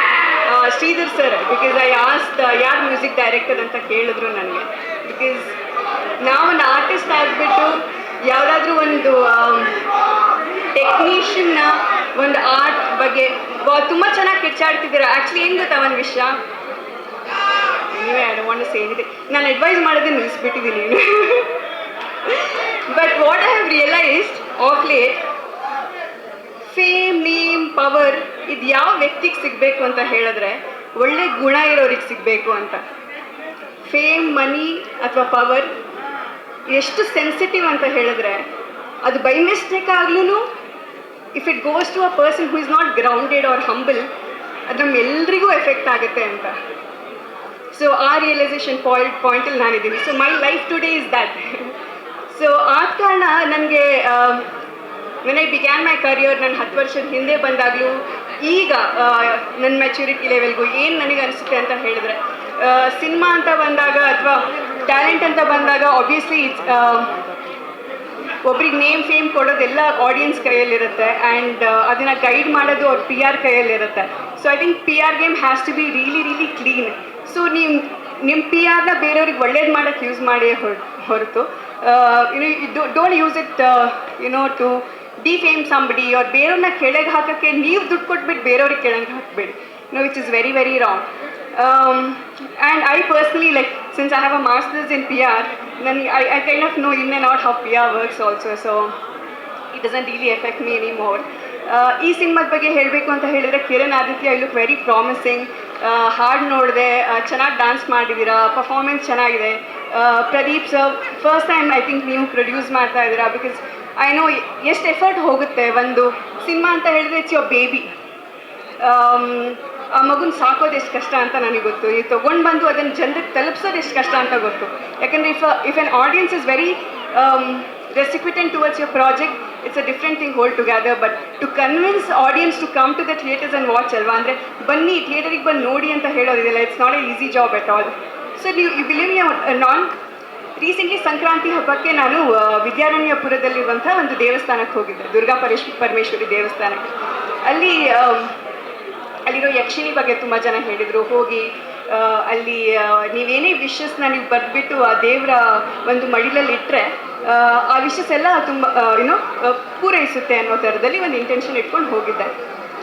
Shridhar sir. Because I asked ಯಾರು ಮ್ಯೂಸಿಕ್ ಡೈರೆಕ್ಟರ್ ಅಂತ ಕೇಳಿದ್ರು ನನಗೆ. ಬಿಕಾಸ್ ನಾವೊಂದು ಆರ್ಟಿಸ್ಟ್ ಆಗಿಬಿಟ್ಟು ಯಾವುದಾದ್ರೂ ಒಂದು ಟೆಕ್ನಿಷಿಯನ್ನ ಒಂದು ಆರ್ಟ್ ಬಗ್ಗೆ ತುಂಬ ಚೆನ್ನಾಗಿ ಕಿರ್ಚಾಡ್ತಿದ್ದೀರಾ. ಆ್ಯಕ್ಚುಲಿ ಏನು ಗೊತ್ತಾ ಒಂದು ವಿಷಯ, ನೀವೇ I don't want to say anything, ನಾನು ಅಡ್ವೈಸ್ ಮಾಡೋದೇ ನಿಲ್ಲಿಸ್ಬಿಟ್ಟಿದ್ದೀನಿ. But what I have realised of late, fame, name, power ಇದು ಯಾವ ವ್ಯಕ್ತಿಗೆ ಸಿಗಬೇಕು ಅಂತ ಹೇಳಿದ್ರೆ ಒಳ್ಳೆ ಗುಣ ಇರೋರಿಗೆ ಸಿಗಬೇಕು ಅಂತ. ಫೇಮ್, ಮನಿ ಅಥವಾ ಪವರ್ ಎಷ್ಟು ಸೆನ್ಸಿಟಿವ್ ಅಂತ ಹೇಳಿದ್ರೆ, ಅದು ಬೈ ಮಿಸ್ಟೇಕ್ ಆಗ್ಲೂ if it goes to a person who is not grounded or humble, ಅದು ನಮ್ಮೆಲ್ಲರಿಗೂ ಎಫೆಕ್ಟ್ ಆಗುತ್ತೆ ಅಂತ. ಸೊ ಆ ರಿಯಲೈಸೇಷನ್ ಪಾಯಿಂಟಲ್ಲಿ ನಾನಿದ್ದೀನಿ. So my life today is that. So ಆದ ಕಾರಣ ನನಗೆ when I began my career, ನಾನು 10 ವರ್ಷದ ಹಿಂದೆ ಬಂದಾಗಲೂ ಈಗ ನನ್ನ ಮೆಚ್ಯೂರಿಟಿ ಲೆವೆಲ್ಗೂ ಏನು ನನಗೆ ಅನಿಸುತ್ತೆ ಅಂತ ಹೇಳಿದ್ರೆ, ಸಿನಿಮಾ ಅಂತ ಬಂದಾಗ ಅಥವಾ ಟ್ಯಾಲೆಂಟ್ ಅಂತ ಬಂದಾಗ ಆಬ್ವಿಯಸ್ಲಿ ಒಬ್ರಿಗೆ ನೇಮ್ ಫೇಮ್ ಕೊಡೋದೆಲ್ಲ ಆಡಿಯನ್ಸ್ ಕೈಯಲ್ಲಿರುತ್ತೆ. ಆ್ಯಂಡ್ ಅದನ್ನು ಗೈಡ್ ಮಾಡೋದು ಅವ್ರ PR ಕೈಯಲ್ಲಿರುತ್ತೆ. So I think PR game has to be really really clean. So ನಿಮ್ಮ PRನ ಬೇರೆಯವ್ರಿಗೆ ಒಳ್ಳೇದು ಮಾಡೋಕ್ಕೆ ಯೂಸ್ ಮಾಡಿ ಹೊರತು don't use it to defame somebody ಅವ್ರು ಬೇರೆಯವ್ರನ್ನ ಕೆಳಗೆ ಹಾಕೋಕ್ಕೆ ನೀವು ದುಡ್ಡು ಕೊಟ್ಬಿಟ್ಟು ಬೇರೆಯವ್ರಿಗೆ ಕೆಳಗೆ ಹಾಕಬೇಡಿ, which is very very wrong. And I personally, like, since I have a master's in PR, then I kind of know in and out how PR works also, so it doesn't really affect me anymore. ಈ ಸಿನಿಮಾದ ಬಗ್ಗೆ ಹೇಳಬೇಕು ಅಂತ ಹೇಳಿದರೆ, Kiran Aditya I look very promising. ಹಾಡು ನೋಡಿದೆ, ಚೆನ್ನಾಗಿ dance ಮಾಡಿದ್ದೀರಾ, ಪರ್ಫಾರ್ಮೆನ್ಸ್ ಚೆನ್ನಾಗಿದೆ. Pradeep sir, first time I think ನೀವು ಪ್ರೊಡ್ಯೂಸ್ ಮಾಡ್ತಾ ಇದ್ದೀರಾ. ಬಿಕಾಸ್ ಐ ನೋ ಎಷ್ಟು ಎಫರ್ಟ್ ಹೋಗುತ್ತೆ ಒಂದು ಸಿನಿಮಾ ಅಂತ ಹೇಳಿದ್ರೆ, ಇಟ್ಸ್ ಯೋರ್ ಬೇಬಿ. ಆ ಮಗುನ ಸಾಕೋದು ಎಷ್ಟು ಕಷ್ಟ ಅಂತ ನನಗೆ ಗೊತ್ತು. ನೀವು ತೊಗೊಂಡು ಬಂದು ಅದನ್ನು ಜನರಿಗೆ ತಲುಪಿಸೋದು ಎಷ್ಟು ಕಷ್ಟ ಅಂತ ಗೊತ್ತು. ಯಾಕಂದರೆ if N audience is very recipitant towards your project, it's a different thing altogether. But to convince audience to come to the theatres and watch alva andre banni theater ಗೆ ಬಂದು ನೋಡಿ ಅಂತ ಹೇಳೋದಿಲ್ಲ, it's not an easy job at all. So you believe me or not, recently Sankranti ಹಬ್ಬಕ್ಕೆ ನಾನು ವಿದ್ಯಾರಣ್ಯಪುರದಲ್ಲಿರುವಂಥ ಒಂದು ದೇವಸ್ಥಾನಕ್ಕೆ ಹೋಗಿದ್ದೆ, ದುರ್ಗಾ ಪರಮೇಶ್ವರಿ ದೇವಸ್ಥಾನಕ್ಕೆ. ಅಲ್ಲಿರೋ ಯಕ್ಷಿಣಿ ಬಗ್ಗೆ ತುಂಬ ಜನ ಹೇಳಿದರು. ಹೋಗಿ ಅಲ್ಲಿ ನೀವೇನೇ ವಿಶಸ್ನ ನೀವು ಬರೆದ್ಬಿಟ್ಟು ಆ ದೇವರ ಒಂದು ಮಡಿಲಲ್ಲಿ ಇಟ್ಟರೆ ಆ ವಿಶಸ್ ಎಲ್ಲ ತುಂಬ ಪೂರೈಸುತ್ತೆ ಅನ್ನೋ ಥರದಲ್ಲಿ ಒಂದು ಇಂಟೆನ್ಷನ್ ಇಟ್ಕೊಂಡು ಹೋಗಿದ್ದೆ.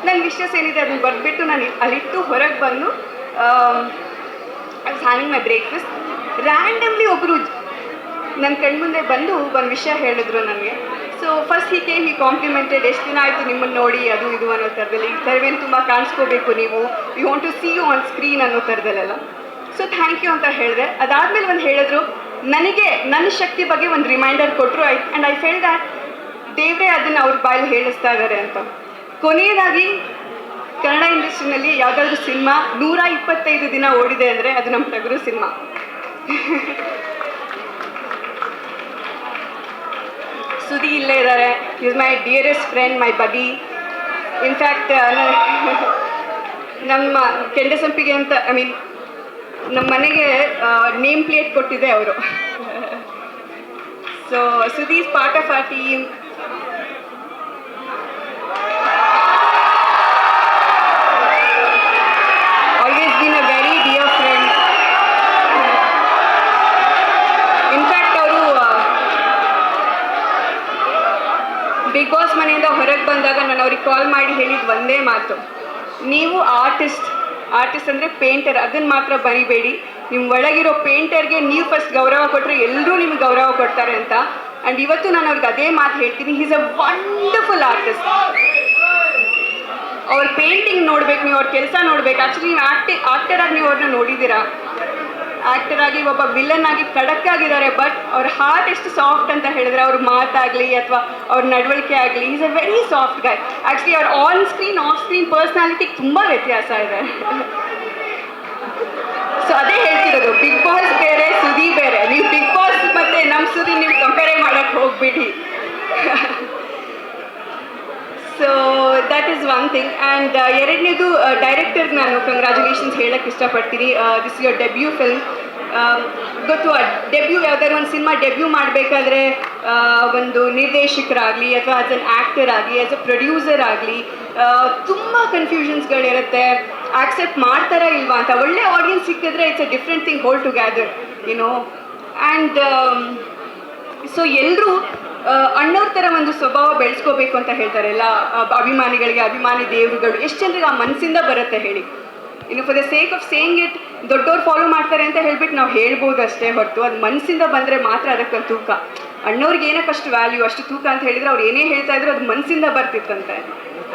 ನನ್ನ ವಿಷಸ್ ಏನಿದೆ ಅದನ್ನು ಬರೆದ್ಬಿಟ್ಟು ನಾನು ಅಲ್ಲಿಟ್ಟು ಹೊರಗೆ ಬಂದು I was having my breakfast. Randomly ಒಬ್ಬರು ನನ್ನ ಕಣ್ಮುಂದೆ ಬಂದು ಒಂದು ವಿಷಯ ಹೇಳಿದ್ರು ನನಗೆ. ಸೊ ಫಸ್ಟ್ ಹಿ ಕಾಂಪ್ಲಿಮೆಂಟೆಡ್, ಎಷ್ಟು ದಿನ ಆಯಿತು ನಿಮ್ಮನ್ನು ನೋಡಿ, ಅದು ಇದು ಅನ್ನೋ ಥರದಲ್ಲಿ. ಈ ಥರವೇನು ತುಂಬ ಕಾಣಿಸ್ಕೋಬೇಕು ನೀವು, you want to see you on screen ಅನ್ನೋ ಥರದಲ್ಲೆಲ್ಲ. ಸೊ ಥ್ಯಾಂಕ್ ಯು ಅಂತ ಹೇಳಿದೆ. ಅದಾದಮೇಲೆ ಒಂದು ಹೇಳಿದ್ರು, ನನಗೆ ನನ್ನ ಶಕ್ತಿ ಬಗ್ಗೆ ಒಂದು ರಿಮೈಂಡರ್ ಕೊಟ್ಟರು. ಆ್ಯಂಡ್ ಐ ಫೆಲ್ ದ್ಯಾಟ್ ದೇವರೇ ಅದನ್ನು ಅವ್ರ ಬಾಯಲ್ಲಿ ಹೇಳಿಸ್ತಾ ಇದ್ದಾರೆ ಅಂತ. ಕೊನೆಯದಾಗಿ ಕನ್ನಡ ಇಂಡಸ್ಟ್ರಿನಲ್ಲಿ ಯಾವುದಾದ್ರೂ ಸಿನಿಮಾ 125 ದಿನ ಓಡಿದೆ ಅಂದರೆ ಅದು ನಮ್ಮ ಟಗರು ಸಿನಿಮಾ. ಸುದಿ ಇಲ್ಲೇ ಇದ್ದಾರೆ. ಈಸ್ ಮೈ ಡಿಯರೆಸ್ಟ್ ಫ್ರೆಂಡ್, ಮೈ ಬಡಿ. ಇನ್ಫ್ಯಾಕ್ಟ್ ನಮ್ಮ ಕೆಂಡಸಂಪಿಗೆ ಅಂತ ನಮ್ಮ ಮನೆಗೆ ನೇಮ್ ಪ್ಲೇಟ್ ಕೊಟ್ಟಿದೆ ಅವರು. So Sudhi is part of our team. Always been a very dear friend. In fact ಅವರು ಬಿಗ್ ಬಾಸ್ ಮನೆಯಿಂದ ಹೊರಗೆ ಬಂದಾಗ ನಾನು ಅವ್ರಿಗೆ ಕಾಲ್ ಮಾಡಿ ಹೇಳಿದ್ದು ಒಂದೇ ಮಾತು, ನೀವು ಆರ್ಟಿಸ್ಟ್ ಅಂದರೆ ಪೇಂಟರ್, ಅದನ್ನು ಮಾತ್ರ ಬರಿಬೇಡಿ. ನಿಮ್ಮ ಒಳಗಿರೋ ಪೇಂಟರ್ಗೆ ನೀವು ಫಸ್ಟ್ ಗೌರವ ಕೊಟ್ಟರೆ ಎಲ್ಲರೂ ನಿಮ್ಗೆ ಗೌರವ ಕೊಡ್ತಾರೆ ಅಂತ. ಆ್ಯಂಡ್ ಇವತ್ತು ನಾನು ಅವ್ರಿಗೆ ಅದೇ ಮಾತು ಹೇಳ್ತೀನಿ, ಹೀಸ್ ಅ ವಂಡರ್ಫುಲ್ ಆರ್ಟಿಸ್ಟ್. ಅವ್ರ ಪೇಂಟಿಂಗ್ ನೋಡ್ಬೇಕು, ನೀವು ಅವ್ರ ಕೆಲಸ ನೋಡ್ಬೇಕು. ಆ್ಯಕ್ಚುಲಿ ನೀವು ಆಕ್ಟರಾಗಿ ನೀವು ಅವ್ರನ್ನ ನೋಡಿದ್ದೀರಾ. ಆ್ಯಕ್ಟರ್ ಆಗಿ ಒಬ್ಬ ವಿಲನ್ ಆಗಿ ಖಡಕ್ ಆಗಿದ್ದಾರೆ, ಬಟ್ ಅವ್ರ ಹಾರ್ಟ್ ಎಷ್ಟು ಸಾಫ್ಟ್ ಅಂತ ಹೇಳಿದ್ರೆ ಅವ್ರ ಮಾತಾಗಲಿ ಅಥವಾ ಅವ್ರ ನಡವಳಿಕೆ ಆಗಲಿ, is a very soft Guy. Actually ಅವ್ರ ಆನ್ ಸ್ಕ್ರೀನ್ ಆಫ್ ಸ್ಕ್ರೀನ್ ಪರ್ಸ್ನಾಲಿಟಿಗೆ ತುಂಬ ವ್ಯತ್ಯಾಸ ಇದೆ. ಸೊ ಅದೇ ಹೇಳ್ತಿರೋದು, ಬಿಗ್ ಬಾಸ್ ಬೇರೆ, ಸುದಿ ಬೇರೆ. ನೀವು ಬಿಗ್ ಬಾಸ್ ಮತ್ತು ನಮ್ಮ ಸುದಿ ನೀವು ಕಂಪೇರ್ ಮಾಡೋಕ್ಕೆ ಹೋಗ್ಬಿಡಿ. So that is one thing. And ಎರಡನೇದು ಡೈರೆಕ್ಟರ್ಗೆ ನಾನು ಕಂಗ್ರ್ಯಾಚುಲೇಷನ್ಸ್ ಹೇಳೋಕ್ಕೆ ಇಷ್ಟಪಡ್ತೀನಿ. This your debut film. ಗೊತ್ತು, ಡೆಬ್ಯೂ ಯಾವುದಾದ್ರು ಒಂದು ಸಿನಿಮಾ ಡೆಬ್ಯೂ ಮಾಡಬೇಕಾದ್ರೆ ಒಂದು ನಿರ್ದೇಶಕರಾಗಲಿ ಅಥವಾ ಆ್ಯಸ್ ಅನ್ ಆ್ಯಕ್ಟರ್ ಆಗಲಿ, ಆ್ಯಸ್ ಅ ಪ್ರೊಡ್ಯೂಸರ್ ಆಗಲಿ ತುಂಬ ಕನ್ಫ್ಯೂಷನ್ಸ್ಗಳಿರುತ್ತೆ. ಆಕ್ಸೆಪ್ಟ್ ಮಾಡ್ತಾರಾ ಇಲ್ವಾ ಅಂತ. ಒಳ್ಳೆ ಆಡಿಯನ್ಸ್ ಸಿಕ್ಕಿದ್ರೆ it's a different thing whole together, you know. And so ಎಲ್ಲರೂ ಅಣ್ಣವ್ರ ಥರ ಒಂದು ಸ್ವಭಾವ ಬೆಳೆಸ್ಕೋಬೇಕು ಅಂತ ಹೇಳ್ತಾರೆ ಎಲ್ಲ ಅಭಿಮಾನಿಗಳಿಗೆ. ಅಭಿಮಾನಿ ದೇವರುಗಳು ಎಷ್ಟು ಜನರಿಗೆ ಆ ಮನಸ್ಸಿಂದ ಬರುತ್ತೆ ಹೇಳಿ. ಇನ್ನು for the sake of saying it, ದೊಡ್ಡವ್ರು ಫಾಲೋ ಮಾಡ್ತಾರೆ ಅಂತ ಹೇಳ್ಬಿಟ್ಟು ನಾವು ಹೇಳ್ಬೋದು ಅಷ್ಟೇ ಹೊರತು ಅದು ಮನಸ್ಸಿಂದ ಬಂದರೆ ಮಾತ್ರ ಅದಕ್ಕೊಂದು ತೂಕ. ಅಣ್ಣವ್ರಿಗೆ ಏನಕ್ಕೆ ಅಷ್ಟು ವ್ಯಾಲ್ಯೂ, ಅಷ್ಟು ತೂಕ ಅಂತ ಹೇಳಿದರೆ ಅವ್ರು ಏನೇ ಹೇಳ್ತಾ ಇದ್ರು ಅದು ಮನಸ್ಸಿಂದ ಬರ್ತಿತ್ತಂತೆ.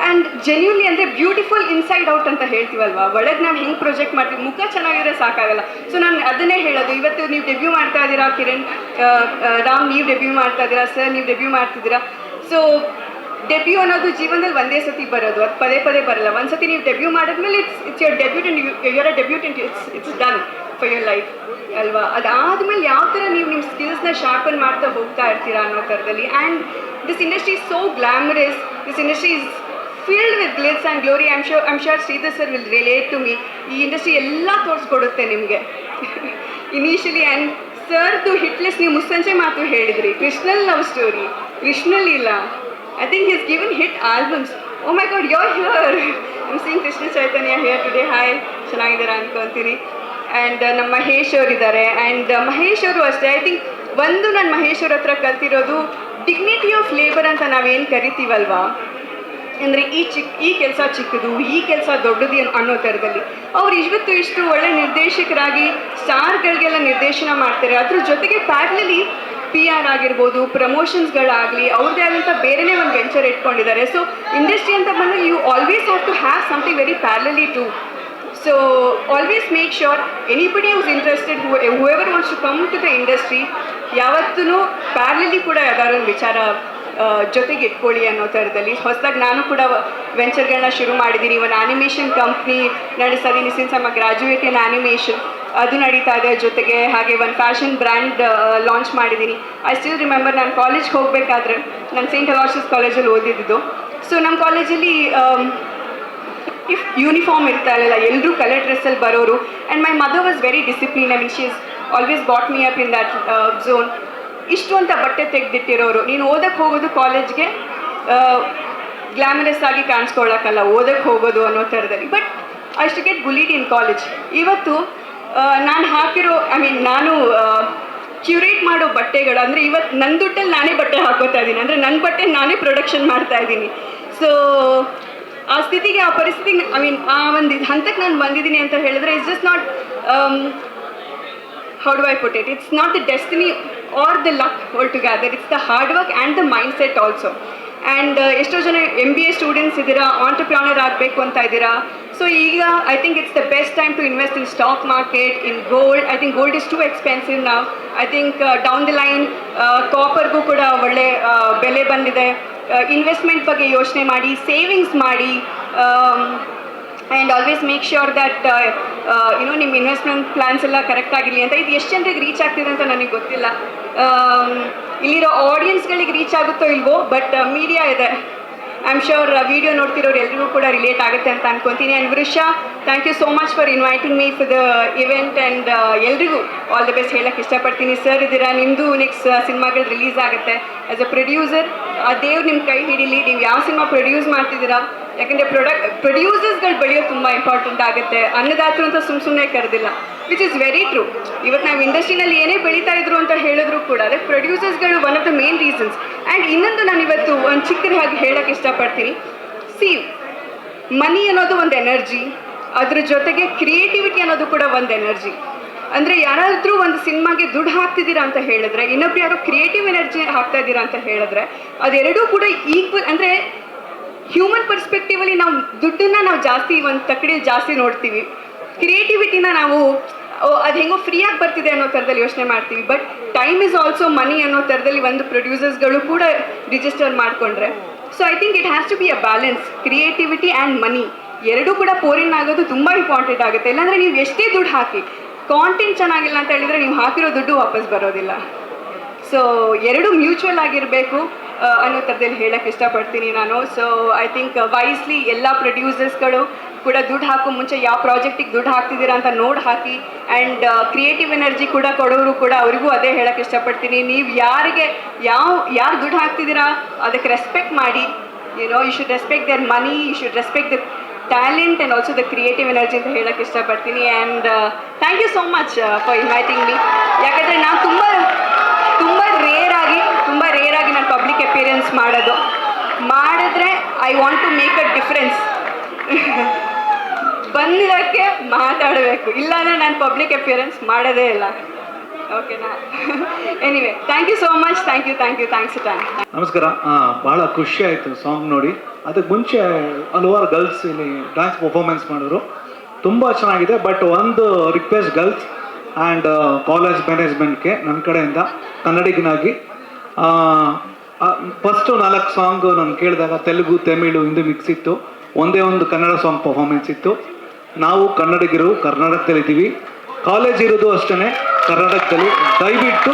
ಆ್ಯಂಡ್ ಜೆನ್ಯೂನ್ಲಿ ಅಂದರೆ ಬ್ಯೂಟಿಫುಲ್ ಇನ್ಸೈಡ್ ಔಟ್ ಅಂತ ಹೇಳ್ತೀವಲ್ವ, ಒಳಗೆ ನಾವು ಹೆಂಗೆ ಪ್ರೊಜೆಕ್ಟ್ ಮಾಡ್ತೀವಿ, ಮುಖ ಚೆನ್ನಾಗಿದ್ರೆ ಸಾಕಾಗಲ್ಲ. ಸೊ ನಾನು ಅದನ್ನೇ ಹೇಳೋದು, ಇವತ್ತು ನೀವು ಡೆಬ್ಯೂ ಮಾಡ್ತಾ ಇದ್ದೀರಾ, ಕಿರಣ್, ರಾಮ್ ನೀವು ಡೆಬ್ಯೂ ಮಾಡ್ತಾ ಇದ್ದೀರಾ, ಸರ್ ನೀವು ಡೆಬ್ಯೂ ಮಾಡ್ತಿದ್ದೀರಾ. ಸೊ ಡೆಬ್ಯೂ ಅನ್ನೋದು ಜೀವನದಲ್ಲಿ ಒಂದೇ ಸತಿ ಬರೋದು, ಅದು ಪದೇ ಪದೇ ಬರಲ್ಲ. ಒಂದು ಸತಿ ನೀವು ಡೆಬ್ಯೂ ಮಾಡಿದ್ಮೇಲೆ it's your debutant, your a debutant, it's done for your life ಅಲ್ವಾ. ಅದಾದಮೇಲೆ ಯಾವ ಥರ ನೀವು ನಿಮ್ಮ ಸ್ಕಿಲ್ಸ್ನ ಶಾರ್ಪನ್ ಮಾಡ್ತಾ ಹೋಗ್ತಾ ಇರ್ತೀರಾ ಅನ್ನೋ ಥರದಲ್ಲಿ. And this industry is so glamorous, this industry is filled with glitz and glory. I'm sure Sridhar sir will relate to me. ಈ ಇಂಡಸ್ಟ್ರಿ ಎಲ್ಲ ತೋರಿಸ್ಕೊಡುತ್ತೆ ನಿಮಗೆ ಇನಿಷಿಯಲಿ. ಆ್ಯಂಡ್ ಸರ್ದು ಹಿಟ್ಲೆಸ್ ನೀವು ಮುಸ್ಸಂಜೆ ಮಾತು ಹೇಳಿದ್ರಿ, ಕೃಷ್ಣಲ್ ಲವ್ ಸ್ಟೋರಿ, ಕೃಷ್ಣಲ್ ಇಲ್ಲ, I think is given hit albums. Oh my God, you are here. I'm seeing Krishna Chaitanya here today. Hi, ಚೆನ್ನಾಗಿದ್ದೀರಾ ಅನ್ಕೊತೀನಿ. ಆ್ಯಂಡ್ ನಮ್ಮ ಮಹೇಶ್ ಅವರು ಇದ್ದಾರೆ. ಆ್ಯಂಡ್ ಮಹೇಶ್ ಅವರು ಅಷ್ಟೇ. ಐ ಥಿಂಕ್ ಒಂದು ನಾನು ಮಹೇಶ್ ಅವ್ರ ಹತ್ರ ಕಲ್ತಿರೋದು ಡಿಗ್ನಿಟಿ ಆಫ್ ಲೇಬರ್ ಅಂತ ನಾವೇನು ಕರಿತೀವಲ್ವಾ, ಅಂದರೆ ಈ ಕೆಲಸ ಚಿಕ್ಕದು, ಈ ಕೆಲಸ ದೊಡ್ಡದು ಅನ್ನೋ ಥರದಲ್ಲಿ. ಅವ್ರು ಇಷ್ಟು ಒಳ್ಳೆ ನಿರ್ದೇಶಕರಾಗಿ ಸ್ಟಾರ್ಗಳಿಗೆಲ್ಲ ನಿರ್ದೇಶನ ಮಾಡ್ತಾರೆ. ಅದ್ರ ಜೊತೆಗೆ ಪ್ಯಾರಲಲಿ PR ಆಗಿರ್ಬೋದು, ಪ್ರಮೋಷನ್ಸ್ಗಳಾಗಲಿ, ಅವ್ರದ್ದೇ ಆದಂಥ ಬೇರೆಯೇ ಒಂದು ವೆಂಚರ್ ಇಟ್ಕೊಂಡಿದ್ದಾರೆ. ಸೊ ಇಂಡಸ್ಟ್ರಿ ಅಂತ ಬಂದಾಗ you always have to have something very parallelly to. So always make sure anybody who's interested, whoever wants to come to the industry, ಯಾವತ್ತೂ ಪ್ಯಾರಲಲಿ ಕೂಡ ಯಾವ್ದಾದ್ರು ಒಂದು ವಿಚಾರ ಜೊತೆಗೆ ಇಟ್ಕೊಳ್ಳಿ ಅನ್ನೋ ಥರದಲ್ಲಿ. ಹೊಸದಾಗಿ ನಾನು ಕೂಡ ವೆಂಚರ್ಗಳನ್ನ ಶುರು ಮಾಡಿದ್ದೀನಿ. ಒಂದು ಆ್ಯನಿಮೇಷನ್ ಕಂಪ್ನಿ ನಡೆಸ್ತಾ ಇದ್ದೀನಿ since I am graduate in animation, ಅದು ನಡೀತಾ ಇದೆ. ಜೊತೆಗೆ ಹಾಗೆ ಒಂದು ಫ್ಯಾಷನ್ ಬ್ರ್ಯಾಂಡ್ ಲಾಂಚ್ ಮಾಡಿದ್ದೀನಿ. ಐ ಸ್ಟಿಲ್ ರಿಮೆಂಬರ್, ನಾನು ಕಾಲೇಜ್ಗೆ ಹೋಗಬೇಕಾದ್ರೆ, ನಾನು ಸೇಂಟ್ ಅಲಾಸಿಸ್ ಕಾಲೇಜಲ್ಲಿ ಓದಿದ್ದು. ಸೊ ನಮ್ಮ ಕಾಲೇಜಲ್ಲಿ ಯೂನಿಫಾರ್ಮ್ ಇರ್ತಾ ಇರಲಿಲ್ಲ, ಎಲ್ಲರೂ ಕಲರ್ ಡ್ರೆಸ್ಸಲ್ಲಿ ಬರೋರು. And my mother was very discipline. I mean she is always bought me up in that zone. ಇಷ್ಟು ಅಂತ ಬಟ್ಟೆ ತೆಗೆದಿಟ್ಟಿರೋರು. ನೀನು ಓದಕ್ಕೆ ಹೋಗೋದು ಕಾಲೇಜ್ಗೆ ಗ್ಲಾಮರಸ್ ಆಗಿ ಕಾಣಿಸ್ಕೊಳ್ಳೋಕ್ಕಲ್ಲ, ಓದಕ್ಕೆ ಹೋಗೋದು ಅನ್ನೋ ಥರದಲ್ಲಿ. ಬಟ್ ಐ ಶು ಗೆಟ್ ಬುಲಿಡ್ ಇನ್ ಕಾಲೇಜ್. ಇವತ್ತು ನಾನು ಹಾಕಿರೋ, ನಾನು ಕ್ಯೂರೇಟ್ ಮಾಡೋ ಬಟ್ಟೆಗಳು ಅಂದರೆ ಇವತ್ತು ನನ್ನ ದುಡ್ಡಲ್ಲಿ ನಾನೇ ಬಟ್ಟೆ ಹಾಕೋತಾ ಇದ್ದೀನಿ. ಅಂದರೆ ನನ್ನ ಬಟ್ಟೆ ನಾನೇ ಪ್ರೊಡಕ್ಷನ್ ಮಾಡ್ತಾ ಇದ್ದೀನಿ. ಸೊ ಆ ಸ್ಥಿತಿಗೆ, ಆ ಪರಿಸ್ಥಿತಿಗೆ, ಐ ಮೀನ್ ಆ ಒಂದು ಹಂತಕ್ಕೆ ನಾನು ಬಂದಿದ್ದೀನಿ ಅಂತ ಹೇಳಿದ್ರೆ it's just not, how do I put it? It's not the destiny or the luck altogether. It's the hard work and the mindset also. And ಎಷ್ಟೋ ಜನ MBA ಸ್ಟೂಡೆಂಟ್ಸ್ ಇದ್ದೀರಾ, ಆಂಟರ್ಪ್ರಾನರ್ ಆಗಬೇಕು ಅಂತ ಇದ್ದೀರಾ. ಸೊ ಈಗ I think it's the best time to invest in stock market, in gold. I think gold is too expensive ನಾವು. I think down the line ಕಾಪರ್ಗೂ ಕೂಡ ಒಳ್ಳೆ ಬೆಲೆ ಬಂದಿದೆ. ಇನ್ವೆಸ್ಟ್ಮೆಂಟ್ ಬಗ್ಗೆ ಯೋಚನೆ ಮಾಡಿ, ಸೇವಿಂಗ್ಸ್ ಮಾಡಿ, and always make sure that ನಿಮ್ಮ ಇನ್ವೆಸ್ಟ್ಮೆಂಟ್ ಪ್ಲ್ಯಾನ್ಸ್ ಎಲ್ಲ ಕರೆಕ್ಟ್ ಆಗಿರಲಿ ಅಂತ. ಇದು ಎಷ್ಟು ಜನರಿಗೆ ರೀಚ್ ಆಗ್ತಿದೆ ಅಂತ ನನಗೆ ಗೊತ್ತಿಲ್ಲ. ಇಲ್ಲಿರೋ ಆಡಿಯನ್ಸ್ಗಳಿಗೆ ರೀಚ್ ಆಗುತ್ತೋ ಇಲ್ವೋ, ಬಟ್ ಮೀಡಿಯಾ ಇದೆ. ಐ ಆಮ್ ಶ್ಯೂರ್ ವಿಡಿಯೋ ನೋಡ್ತಿರೋರು ಎಲ್ರಿಗೂ ಕೂಡ ರಿಲೇಟ್ ಆಗುತ್ತೆ ಅಂತ ಅನ್ಕೊತೀನಿ. And Vrisha, thank you so much for inviting me for the event. And ಎಲ್ರಿಗೂ ಆಲ್ ದ ಬೆಸ್ಟ್ ಹೇಳಕ್ಕೆ ಇಷ್ಟಪಡ್ತೀನಿ. ಸರ್ ಇದ್ದೀರಾ, ನಿಮ್ಮದು ನೆಕ್ಸ್ಟ್ ಸಿನಿಮಾಗಳು ರಿಲೀಸ್ ಆಗುತ್ತೆ. ಆ್ಯಸ್ ಅ ಪ್ರೊಡ್ಯೂಸರ್ ಆ ದೇವ್ರು ನಿಮ್ಮ ಕೈ ಹಿಡೀಲಿ. ನೀವು ಯಾವ ಸಿನಿಮಾ ಪ್ರೊಡ್ಯೂಸ್ ಮಾಡ್ತಿದ್ದೀರಾ, ಯಾಕಂದರೆ ಪ್ರೊಡ್ಯೂಸರ್ಸ್ಗಳು ಬೆಳೆಯೋದು ತುಂಬ ಇಂಪಾರ್ಟೆಂಟ್ ಆಗುತ್ತೆ. ಅನ್ನದಾತರು ಅಂತ ಸುಮ್ಮನೆ ಕರೆದಿಲ್ಲ, ವಿಚ್ ಇಸ್ ವೆರಿ ಟ್ರೂ. ಇವತ್ತು ನಾವು ಇಂಡಸ್ಟ್ರಿನಲ್ಲಿ ಏನೇ ಬೆಳೀತಾ ಇದ್ರು ಅಂತ ಹೇಳಿದ್ರು ಕೂಡ ಅದಕ್ಕೆ ಪ್ರೊಡ್ಯೂಸರ್ಸ್ಗಳು one of the main reasons. And ಇನ್ನೊಂದು ನಾನು ಇವತ್ತು ಒಂದು ಚಿಕ್ಕದಾಗಿ ಹೇಳೋಕ್ಕೆ ಇಷ್ಟಪಡ್ತೀನಿ. ಸಿ, ಮನಿ ಅನ್ನೋದು ಒಂದು ಎನರ್ಜಿ, ಅದ್ರ ಜೊತೆಗೆ ಕ್ರಿಯೇಟಿವಿಟಿ ಅನ್ನೋದು ಕೂಡ ಒಂದು ಎನರ್ಜಿ. ಅಂದರೆ ಯಾರಾದರೂ ಒಂದು ಸಿನಿಮಾಗೆ ದುಡ್ಡು ಹಾಕ್ತಿದ್ದೀರಾ ಅಂತ ಹೇಳಿದ್ರೆ, ಇನ್ನೊಬ್ರು ಯಾರೋ ಕ್ರಿಯೇಟಿವ್ ಎನರ್ಜಿ ಹಾಕ್ತಾ ಇದ್ದೀರಾ ಅಂತ ಹೇಳಿದ್ರೆ, ಅದೆರಡೂ ಕೂಡ ಈಕ್ವಲ್. ಅಂದರೆ ಹ್ಯೂಮನ್ ಪರ್ಸ್ಪೆಕ್ಟಿವಲ್ಲಿ ನಾವು ದುಡ್ಡನ್ನು ನಾವು ಜಾಸ್ತಿ ಒಂದು ತಕ್ಕಡಿಯಲ್ಲಿ ಜಾಸ್ತಿ ನೋಡ್ತೀವಿ. ಕ್ರಿಯೇಟಿವಿಟಿನ ನಾವು ಅದು ಹೆಂಗೋ ಫ್ರೀಯಾಗಿ ಬರ್ತಿದೆ ಅನ್ನೋ ಥರದಲ್ಲಿ ಯೋಚನೆ ಮಾಡ್ತೀವಿ. But time is also money ಅನ್ನೋ ಥರದಲ್ಲಿ ಒಂದು ಪ್ರೊಡ್ಯೂಸರ್ಸ್ಗಳು ಕೂಡ ರಿಜಿಸ್ಟರ್ ಮಾಡಿಕೊಂಡ್ರೆ, so I think it has to be a balance. Creativity and money ಎರಡೂ ಕೂಡ ಪೋರಿನ್ ಆಗೋದು ತುಂಬ ಇಂಪಾರ್ಟೆಂಟ್ ಆಗುತ್ತೆ. ಇಲ್ಲಾಂದರೆ ನೀವು ಎಷ್ಟೇ ದುಡ್ಡು ಹಾಕಿ ಕಾಂಟೆಂಟ್ ಚೆನ್ನಾಗಿಲ್ಲ ಅಂತ ಹೇಳಿದರೆ ನೀವು ಹಾಕಿರೋ ದುಡ್ಡು ವಾಪಸ್ ಬರೋದಿಲ್ಲ. ಸೊ ಎರಡು ಮ್ಯೂಚುವಲ್ ಆಗಿರಬೇಕು ಅನ್ನೋ ಥರದಲ್ಲಿ ಹೇಳೋಕ್ಕೆ ಇಷ್ಟಪಡ್ತೀನಿ ನಾನು. ಸೊ ಐ ಥಿಂಕ್ ವೈಸ್ಲಿ ಎಲ್ಲ ಪ್ರೊಡ್ಯೂಸರ್ಸ್ಗಳು ಕೂಡ ದುಡ್ಡು ಹಾಕೋ ಮುಂಚೆ ಯಾವ ಪ್ರಾಜೆಕ್ಟಿಗೆ ದುಡ್ಡು ಹಾಕ್ತಿದ್ದೀರಾ ಅಂತ ನೋಡಿ ಹಾಕಿ. ಆ್ಯಂಡ್ ಕ್ರಿಯೇಟಿವ್ ಎನರ್ಜಿ ಕೂಡ ಕೊಡೋರು ಕೂಡ ಅವರಿಗೂ ಅದೇ ಹೇಳೋಕ್ಕೆ ಇಷ್ಟಪಡ್ತೀನಿ. ನೀವು ಯಾರು ದುಡ್ಡು ಹಾಕ್ತಿದ್ದೀರಾ ಅದಕ್ಕೆ ರೆಸ್ಪೆಕ್ಟ್ ಮಾಡಿ. You should respect their money, you should respect the talent and also the creative energy ಅಂತ ಹೇಳೋಕ್ಕೆ ಇಷ್ಟಪಡ್ತೀನಿ. And thank you so much for inviting me. ಯಾಕಂದರೆ ನಾನು ತುಂಬ ರೇರಾಗಿ ನಾನು ಪಬ್ಲಿಕ್ ಅಪಿಯರೆನ್ಸ್ ಮಾಡಿದ್ರೆ I want to make a difference. ಬಂದಿರೋಕ್ಕೆ ಮಾತಾಡಬೇಕು, ಇಲ್ಲಾಂದರೆ ನಾನು ಪಬ್ಲಿಕ್ ಅಪಿಯರೆನ್ಸ್ ಮಾಡೋದೇ ಇಲ್ಲ. ಓಕೆನಾ? Anyway, thank you so much. Thanks time. ನಮಸ್ಕಾರ. ಭಾಳ ಖುಷಿ ಆಯಿತು ಸಾಂಗ್ ನೋಡಿ. ಅದಕ್ಕೆ ಮುಂಚೆ ಹಲವಾರು ಗರ್ಲ್ಸ್ ಇಲ್ಲಿ ಡ್ಯಾನ್ಸ್ ಪರ್ಫಾರ್ಮೆನ್ಸ್ ಮಾಡಿದ್ರು, ತುಂಬ ಚೆನ್ನಾಗಿದೆ. ಬಟ್ ಒಂದು ರಿಕ್ವೆಸ್ಟ್ ಗರ್ಲ್ಸ್ ಆ್ಯಂಡ್ ಕಾಲೇಜ್ ಮ್ಯಾನೇಜ್ಮೆಂಟ್ಗೆ ನನ್ನ ಕಡೆಯಿಂದ ಕನ್ನಡಿಗನಾಗಿ, ಫಸ್ಟು 4 ಸಾಂಗು ನಾನು ಕೇಳಿದಾಗ ತೆಲುಗು, ತಮಿಳು, ಹಿಂದಿ ಮಿಕ್ಸ್ ಇತ್ತು. ಒಂದೇ ಒಂದು ಕನ್ನಡ ಸಾಂಗ್ ಪರ್ಫಾರ್ಮೆನ್ಸ್ ಇತ್ತು. ನಾವು ಕನ್ನಡಿಗರು ಕರ್ನಾಟಕದಲ್ಲಿದ್ದೀವಿ, ಕಾಲೇಜ್ ಇರೋದು ಅಷ್ಟೇ ಕರ್ನಾಟಕದಲ್ಲಿ. ದಯವಿಟ್ಟು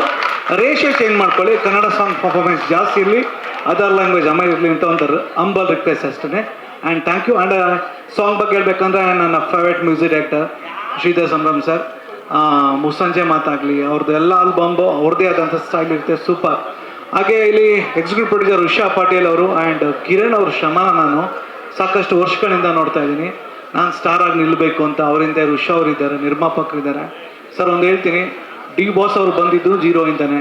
ರೇಷೆ ಚೇಂಜ್ ಮಾಡ್ಕೊಳ್ಳಿ, ಕನ್ನಡ ಸಾಂಗ್ ಪರ್ಫಾರ್ಮೆನ್ಸ್ ಜಾಸ್ತಿ ಇರಲಿ, ಅದರ್ ಲ್ಯಾಂಗ್ವೇಜ್ ಇರಲಿ ಅಂತ ಒಂಥರ ಅಂಬಲ್ ರಿಕ್ವೆಸ್ಟ್ ಅಷ್ಟೇ. And thank you. And song ಬಗ್ಗೆ ಹೇಳ್ಬೇಕಂದ್ರೆ ನನ್ನ favourite music director Sridhar Sambhram sir, ಮುಸ್ಸಂಜೆ ಮಾತಾಗಲಿ, ಅವ್ರದ್ದು ಎಲ್ಲ ಆಲ್ಬಂಬು ಅವ್ರದ್ದೇ ಆದಂಥ ಸ್ಟೈಲ್ ಇರುತ್ತೆ, ಸೂಪರ್. ಹಾಗೆ ಇಲ್ಲಿ ಎಕ್ಸಿಕ್ಯೂಟಿವ್ ಪ್ರೊಡ್ಯೂಸರ್ ಉಷಾ ಪಾಟೀಲ್ ಅವರು ಆ್ಯಂಡ್ ಕಿರಣ್ ಅವ್ರ ಶ್ರಮನ ನಾನು ಸಾಕಷ್ಟು ವರ್ಷಗಳಿಂದ ನೋಡ್ತಾ ಇದ್ದೀನಿ. ನಾನು ಸ್ಟಾರ್ ಆಗಿ ನಿಲ್ಲಬೇಕು ಅಂತ ಅವರಿಂದ ಉಷಾ ಅವರಿದ್ದಾರೆ, ನಿರ್ಮಾಪಕರಿದ್ದಾರೆ. ಸರ್ ಒಂದು ಹೇಳ್ತೀನಿ, ಡಿ ಬಾಸ್ ಅವ್ರು ಬಂದಿದ್ದು 0 ಇಂದನೇ,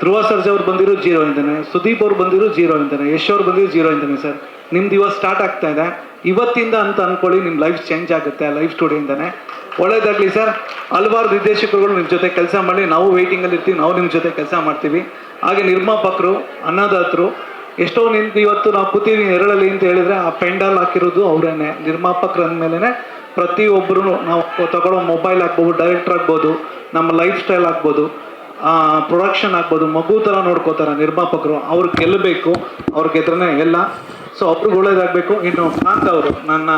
ಧ್ರುವ ಸರ್ಜಾ ಅವ್ರು ಬಂದಿರೋ 0 ಇಂದನೇ, ಸುದೀಪ್ ಅವ್ರು ಬಂದಿರೋ 0 ಇಂದನೇ, ಯಶ್ ಅವ್ರು ಬಂದಿರೋ 0 ಇಂದನೇ. ಸರ್ ನಿಮ್ದು ಇವತ್ತು ಸ್ಟಾರ್ಟ್ ಆಗ್ತಾ ಇದೆ, ಇವತ್ತಿಂದ ಅಂತ ಅಂದ್ಕೊಳ್ಳಿ, ನಿಮ್ಮ ಲೈಫ್ ಚೇಂಜ್ ಆಗುತ್ತೆ ಆ ಲೈಫ್ ಸ್ಟೋರಿಯಿಂದನೇ. ಒಳ್ಳೇದಾಗಲಿ ಸರ್. ಹಲವಾರು ನಿರ್ದೇಶಕರುಗಳು ನಿಮ್ಮ ಜೊತೆ ಕೆಲಸ ಮಾಡಿ, ನಾವು ವೆಯ್ಟಿಂಗಲ್ಲಿ ಇರ್ತೀವಿ, ನಾವು ನಿಮ್ಮ ಜೊತೆ ಕೆಲಸ ಮಾಡ್ತೀವಿ. ಹಾಗೆ ನಿರ್ಮಾಪಕರು, ಅನ್ನದಾತರು, ಎಷ್ಟೋ ನಿಂತು ಇವತ್ತು ನಾವು ಕೂತೀವಿ ನೆರಳಲ್ಲಿ ಅಂತ ಹೇಳಿದರೆ ಆ ಪೆಂಡಲ್ ಹಾಕಿರೋದು ಅವರೇನೆ, ನಿರ್ಮಾಪಕರು ಅಂದಮೇಲೆ. ಪ್ರತಿಯೊಬ್ಬರು ನಾವು ತಗೊಳ್ಳೋ ಮೊಬೈಲ್ ಆಗ್ಬೋದು, ಡೈರೆಕ್ಟರ್ ಆಗ್ಬೋದು, ನಮ್ಮ ಲೈಫ್ ಸ್ಟೈಲ್ ಆಗ್ಬೋದು, ಪ್ರೊಡಕ್ಷನ್ ಆಗ್ಬೋದು, ಮಗು ಥರ ನೋಡ್ಕೋತಾರೆ ನಿರ್ಮಾಪಕರು. ಅವ್ರು ಗೆಲ್ಲಬೇಕು, ಅವ್ರು ಗೆದ್ರೇ ಎಲ್ಲ. ಸೊ ಅವ್ರಿಗೆ ಒಳ್ಳೇದಾಗಬೇಕು. ಇನ್ನು ಕಾಂತ್ ಅವರು ನನ್ನ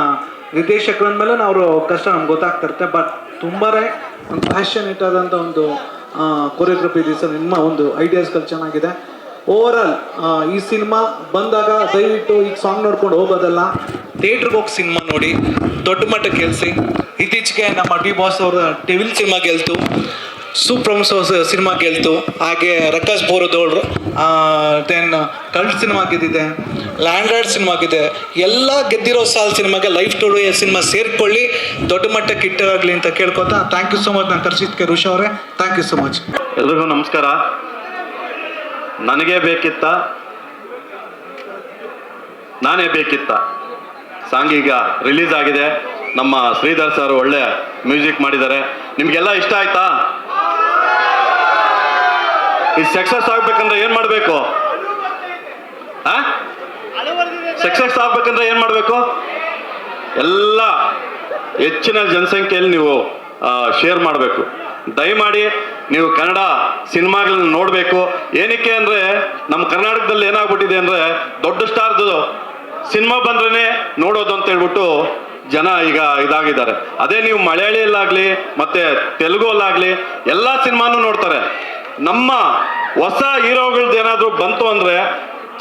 ನಿರ್ದೇಶಕರ ಅಂದಮೇಲೆ ಅವರು ಕಷ್ಟ ನಮ್ಗೆ ಗೊತ್ತಾಗ್ತಿರುತ್ತೆ. ಬಟ್ ತುಂಬಾ ಒಂದು ಪ್ಯಾಷನೇಟ್ ಆದಂಥ ಒಂದು ಕೊರಿಯೋಗ್ರಫಿ ಇದೆ ಸರ್. ನಿಮ್ಮ ಒಂದು ಐಡಿಯಾಸ್ಗಳು ಚೆನ್ನಾಗಿದೆ. ಓವರಾಲ್ ಈ ಸಿನಿಮಾ ಬಂದಾಗ ದಯವಿಟ್ಟು ಈಗ ಸಾಂಗ್ ನೋಡ್ಕೊಂಡು ಹೋಗೋದಲ್ಲ, ಥಿಯೇಟ್ರಿಗೆ ಹೋಗಿ ಸಿನಿಮಾ ನೋಡಿ, ದೊಡ್ಡ ಮಟ್ಟಕ್ಕೆ ಗೆಲ್ಸಿ. ಇತ್ತೀಚೆಗೆ ನಮ್ಮ ಡಿ ಬಾಸ್ ಅವರ ಡೆವಿಲ್ ಸಿನಿಮಾ ಗೆಲ್ತು, ಸೂಪ್ರಮ್ಸ್ ಸಿನಿಮಾ ಗೆಲ್ತು, ಹಾಗೆ ರಕಾಸ್ ಬೋರದೋಳ್ರು ದೆನ್ ಕಲ್ಟ್ ಸಿನಿಮಾ ಗೆದ್ದಿದೆ, ಲ್ಯಾಂಡ್ರಾಯ್ಡ್ ಸಿನಿಮಾ ಗೆದ್ದಿದೆ. ಎಲ್ಲ ಗೆದ್ದಿರೋ ಸಿನಿಮಾಗೆ ಲೈಫ್ ಸ್ಟೋರಿ ಸಿನಿಮಾ ಸೇರ್ಕೊಳ್ಳಿ, ದೊಡ್ಡ ಮಟ್ಟಕ್ಕೆ ಹಿಟ್ಟಾಗಲಿ ಅಂತ ಕೇಳ್ಕೊತಾ ಥ್ಯಾಂಕ್ ಯು ಸೊ ಮಚ್. ನಾನು ಕರ್ಸಿದ್ದಕ್ಕೆ ಋಷಾ ಅವರೇ ಥ್ಯಾಂಕ್ ಯು ಸೊ ಮಚ್. ಎಲ್ರಿಗೂ ನಮಸ್ಕಾರ. ನಾನೇ ಬೇಕಿತ್ತ ಸಾಂಗ್ ಈಗ ರಿಲೀಸ್ ಆಗಿದೆ. ನಮ್ಮ ಶ್ರೀಧರ್ ಸರ್ ಒಳ್ಳೆ ಮ್ಯೂಸಿಕ್ ಮಾಡಿದ್ದಾರೆ. ನಿಮಗೆಲ್ಲ ಇಷ್ಟ ಆಯ್ತಾ? ಈ ಸಕ್ಸಸ್ ಆಗ್ಬೇಕಂದ್ರೆ ಏನು ಮಾಡಬೇಕು? ಸಕ್ಸಸ್ ಆಗ್ಬೇಕಂದ್ರೆ ಏನು ಮಾಡಬೇಕು? ಎಲ್ಲ ಹೆಚ್ಚಿನ ಜನಸಂಖ್ಯೆಯಲ್ಲಿ ನೀವು ಶೇರ್ ಮಾಡಬೇಕು. ದಯಮಾಡಿ ನೀವು ಕನ್ನಡ ಸಿನಿಮಾಗಳನ್ನ ನೋಡಬೇಕು. ಏನಕ್ಕೆ ಅಂದರೆ ನಮ್ಮ ಕರ್ನಾಟಕದಲ್ಲಿ ಏನಾಗ್ಬಿಟ್ಟಿದೆ ಅಂದರೆ ದೊಡ್ಡ ಸ್ಟಾರ್ದು ಸಿನಿಮಾ ಬಂದ್ರೇ ನೋಡೋದು ಅಂತ ಹೇಳ್ಬಿಟ್ಟು ಜನ ಈಗ ಇದಾಗಿದ್ದಾರೆ. ಅದೇ ನೀವು ಮಲಯಾಳಿಯಲ್ಲಾಗಲಿ ಮತ್ತು ತೆಲುಗಲ್ಲಾಗಲಿ ಎಲ್ಲ ಸಿನಿಮಾನೂ ನೋಡ್ತಾರೆ. ನಮ್ಮ ಹೊಸ ಹೀರೋಗಳ್ದು ಏನಾದರೂ ಬಂತು ಅಂದರೆ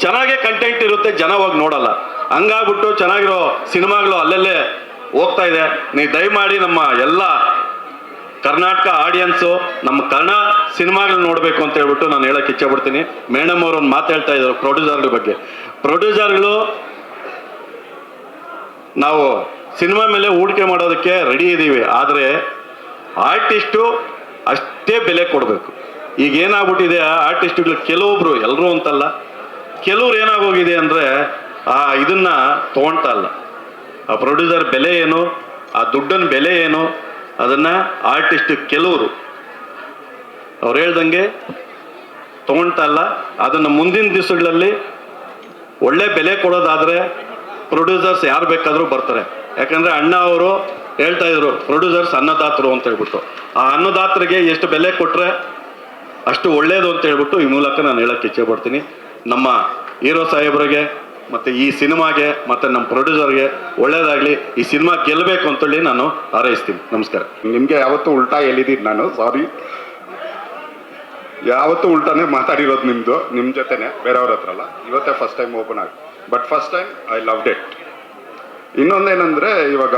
ಚೆನ್ನಾಗೇ ಕಂಟೆಂಟ್ ಇರುತ್ತೆ, ಜನ ಹೋಗಿ ನೋಡಲ್ಲ. ಹಂಗಾಗ್ಬಿಟ್ಟು ಚೆನ್ನಾಗಿರೋ ಸಿನಿಮಾಗಳು ಅಲ್ಲಲ್ಲೇ ಹೋಗ್ತಾ ಇದೆ. ನೀವು ದಯಮಾಡಿ ನಮ್ಮ ಎಲ್ಲ ಕರ್ನಾಟಕ ಆಡಿಯನ್ಸು ನಮ್ಮ ಕನ್ನಡ ಸಿನಿಮಾಗಳು ನೋಡಬೇಕು ಅಂತ ಹೇಳ್ಬಿಟ್ಟು ನಾನು ಹೇಳಕ್ಕೆ ಇಚ್ಛೆಪಡ್ತೀನಿ. ಮೇಡಮ್ ಅವರು ಒಂದು ಮಾತು ಹೇಳ್ತಾ ಇದ್ರು ಪ್ರೊಡ್ಯೂಸರ್ಗಳ ಬಗ್ಗೆ. ಪ್ರೊಡ್ಯೂಸರ್ಗಳು ನಾವು ಸಿನಿಮಾ ಮೇಲೆ ಹೂಡಿಕೆ ಮಾಡೋದಕ್ಕೆ ರೆಡಿ ಇದ್ದೀವಿ, ಆದರೆ ಆರ್ಟಿಸ್ಟು ಅಷ್ಟೇ ಬೆಲೆ ಕೊಡಬೇಕು. ಈಗ ಏನಾಗ್ಬಿಟ್ಟಿದೆ, ಆರ್ಟಿಸ್ಟ್ಗಳು ಕೆಲವೊಬ್ರು, ಎಲ್ಲರೂ ಅಂತಲ್ಲ, ಕೆಲವ್ರು ಏನಾಗೋಗಿದೆ ಅಂದರೆ ಇದನ್ನ ತೊಗೊಳ್ತಾ ಇಲ್ಲ. ಆ ಪ್ರೊಡ್ಯೂಸರ್ ಬೆಲೆ ಏನು, ಆ ದುಡ್ಡನ ಬೆಲೆ ಏನು, ಅದನ್ನು ಆರ್ಟಿಸ್ಟ್ ಕೆಲವರು ಅವ್ರು ಹೇಳ್ದಂಗೆ ತೊಗೊಳ್ತಾ ಇಲ್ಲ. ಅದನ್ನು ಮುಂದಿನ ದಿವಸಗಳಲ್ಲಿ ಒಳ್ಳೆ ಬೆಲೆ ಕೊಡೋದಾದರೆ ಪ್ರೊಡ್ಯೂಸರ್ಸ್ ಯಾರು ಬೇಕಾದರೂ ಬರ್ತಾರೆ. ಯಾಕಂದರೆ ಅಣ್ಣ ಅವರು ಹೇಳ್ತಾ ಇದ್ರು ಪ್ರೊಡ್ಯೂಸರ್ಸ್ ಅನ್ನದಾತರು ಅಂತ ಹೇಳ್ಬಿಟ್ಟು. ಆ ಅನ್ನದಾತರಿಗೆ ಎಷ್ಟು ಬೆಲೆ ಕೊಟ್ಟರೆ ಅಷ್ಟು ಒಳ್ಳೆಯದು ಅಂತ ಹೇಳ್ಬಿಟ್ಟು ಈ ಮೂಲಕ ನಾನು ಹೇಳಕ್ಕೆ ಇಚ್ಛೆ ಪಡ್ತೀನಿ. ನಮ್ಮ ಹೀರೋ ಸಾಹೇಬ್ರಿಗೆ ಮತ್ತು ಈ ಸಿನಿಮಾಗೆ ಮತ್ತು ನಮ್ಮ ಪ್ರೊಡ್ಯೂಸರ್ಗೆ ಒಳ್ಳೇದಾಗಲಿ. ಈ ಸಿನಿಮಾ ಗೆಲ್ಲಬೇಕು ಅಂತೇಳಿ ನಾನು ಹಾರೈಸ್ತೀನಿ. ನಮಸ್ಕಾರ. ನಿಮಗೆ ಯಾವತ್ತೂ ಉಲ್ಟಾ ಹೇಳಿದ್ದೀನಿ ನಾನು, ಸಾರಿ. ಯಾವತ್ತೂ ಉಲ್ಟಾನೇ ಮಾತಾಡಿರೋದು ನಿಮ್ಮ ಜೊತೆನೆ, ಬೇರೆಯವ್ರ ಹತ್ರ ಅಲ್ಲ. ಇವತ್ತೇ ಫಸ್ಟ್ ಟೈಮ್ ಓಪನ್ ಆಗಿ, but first time I loved it. ಇನ್ನೊಂದೇನೆಂದರೆ, ಇವಾಗ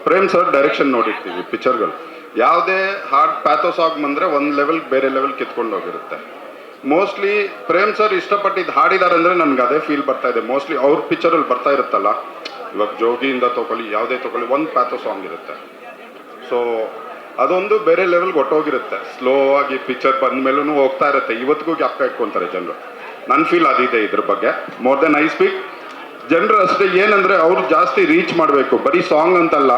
ಪ್ರೇಮ್ ಸರ್ ಡೈರೆಕ್ಷನ್ ನೋಡಿರ್ತೀವಿ ಪಿಕ್ಚರ್ಗಳು. ಯಾವುದೇ ಹಾರ್ಡ್ ಪ್ಯಾಥೋಸಾಗ್ ಬಂದರೆ ಒಂದು ಲೆವೆಲ್ ಬೇರೆ ಲೆವೆಲ್ ಕಿತ್ಕೊಂಡು ಹೋಗಿರುತ್ತೆ. ಮೋಸ್ಟ್ಲಿ ಪ್ರೇಮ್ ಸರ್ ಇಷ್ಟಪಟ್ಟಿದ್ದು ಹಾಡಿದ್ದಾರೆ ಅಂದರೆ ನನಗೆ ಅದೇ ಫೀಲ್ ಬರ್ತಾ ಇದೆ. ಮೋಸ್ಟ್ಲಿ ಅವ್ರ ಪಿಕ್ಚರಲ್ಲಿ ಬರ್ತಾ ಇರುತ್ತಲ್ಲ, ಇವಾಗ ಜೋಗಿಯಿಂದ ತೊಗೊಳ್ಳಿ, ಯಾವುದೇ ತೊಗೊಳ್ಳಿ, ಒಂದು ಪ್ಯಾಥೋ ಸಾಂಗ್ ಇರುತ್ತೆ. ಸೊ ಅದೊಂದು ಬೇರೆ ಲೆವೆಲ್ಗೆ ಹೊಟ್ಟೋಗಿರುತ್ತೆ. ಸ್ಲೋ ಆಗಿ ಪಿಕ್ಚರ್ ಬಂದ ಮೇಲೂ ಹೋಗ್ತಾ ಇರುತ್ತೆ. ಇವತ್ತಿಗೂ ಜ್ಞಾಪಕ ಇಟ್ಕೊತಾರೆ ಜನರು. ನನ್ನ ಫೀಲ್ ಅದಿದೆ ಇದ್ರ ಬಗ್ಗೆ. More than I speak. ಜನರು ಅಷ್ಟೇ ಏನಂದರೆ ಅವ್ರು ಜಾಸ್ತಿ ರೀಚ್ ಮಾಡಬೇಕು. ಬರೀ ಸಾಂಗ್ ಅಂತಲ್ಲ,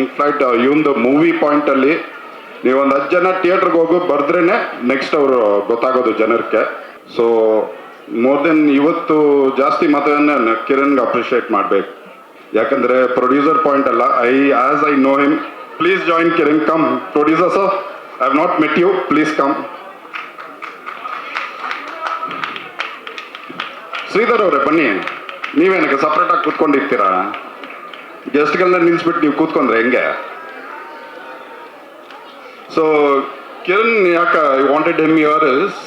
ಇನ್ಫ್ಯಾಕ್ಟ್ ಇವಂದು ಮೂವಿ ಪಾಯಿಂಟಲ್ಲಿ ನೀವೊಂದು 10 ಜನ ಥಿಯೇಟ್ರಿಗೆ ಹೋಗಿ ಬರ್ದ್ರೇ ನೆಕ್ಸ್ಟ್ ಅವರು ಗೊತ್ತಾಗೋದು ಜನಕ್ಕೆ. ಸೊ ಮೋರ್ ದೆನ್ ಇವತ್ತು ಜಾಸ್ತಿ ಮಾತನ್ನು ಕಿರಣ್ಗೆ ಅಪ್ರಿಷಿಯೇಟ್ ಮಾಡಬೇಕು. ಯಾಕಂದರೆ ಪ್ರೊಡ್ಯೂಸರ್ ಪಾಯಿಂಟ್ ಅಲ್ಲ, as I know him. Please join Kiran, come. Producer sir, I have not met you, please come. Shridhar ಅವರೇ ಬನ್ನಿ. ನೀವೇನಕ್ಕೆ ಸಪ್ರೇಟಾಗಿ ಕೂತ್ಕೊಂಡಿರ್ತೀರಾ? ಗೆಸ್ಟ್ಗಳನ್ನ ನಿಲ್ಲಿಸ್ಬಿಟ್ಟು ನೀವು ಕೂತ್ಕೊಂಡ್ರೆ ಹೆಂಗೆ? ಸೊ ಕಿರಣ್, ಯಾಕೆ I wanted him here is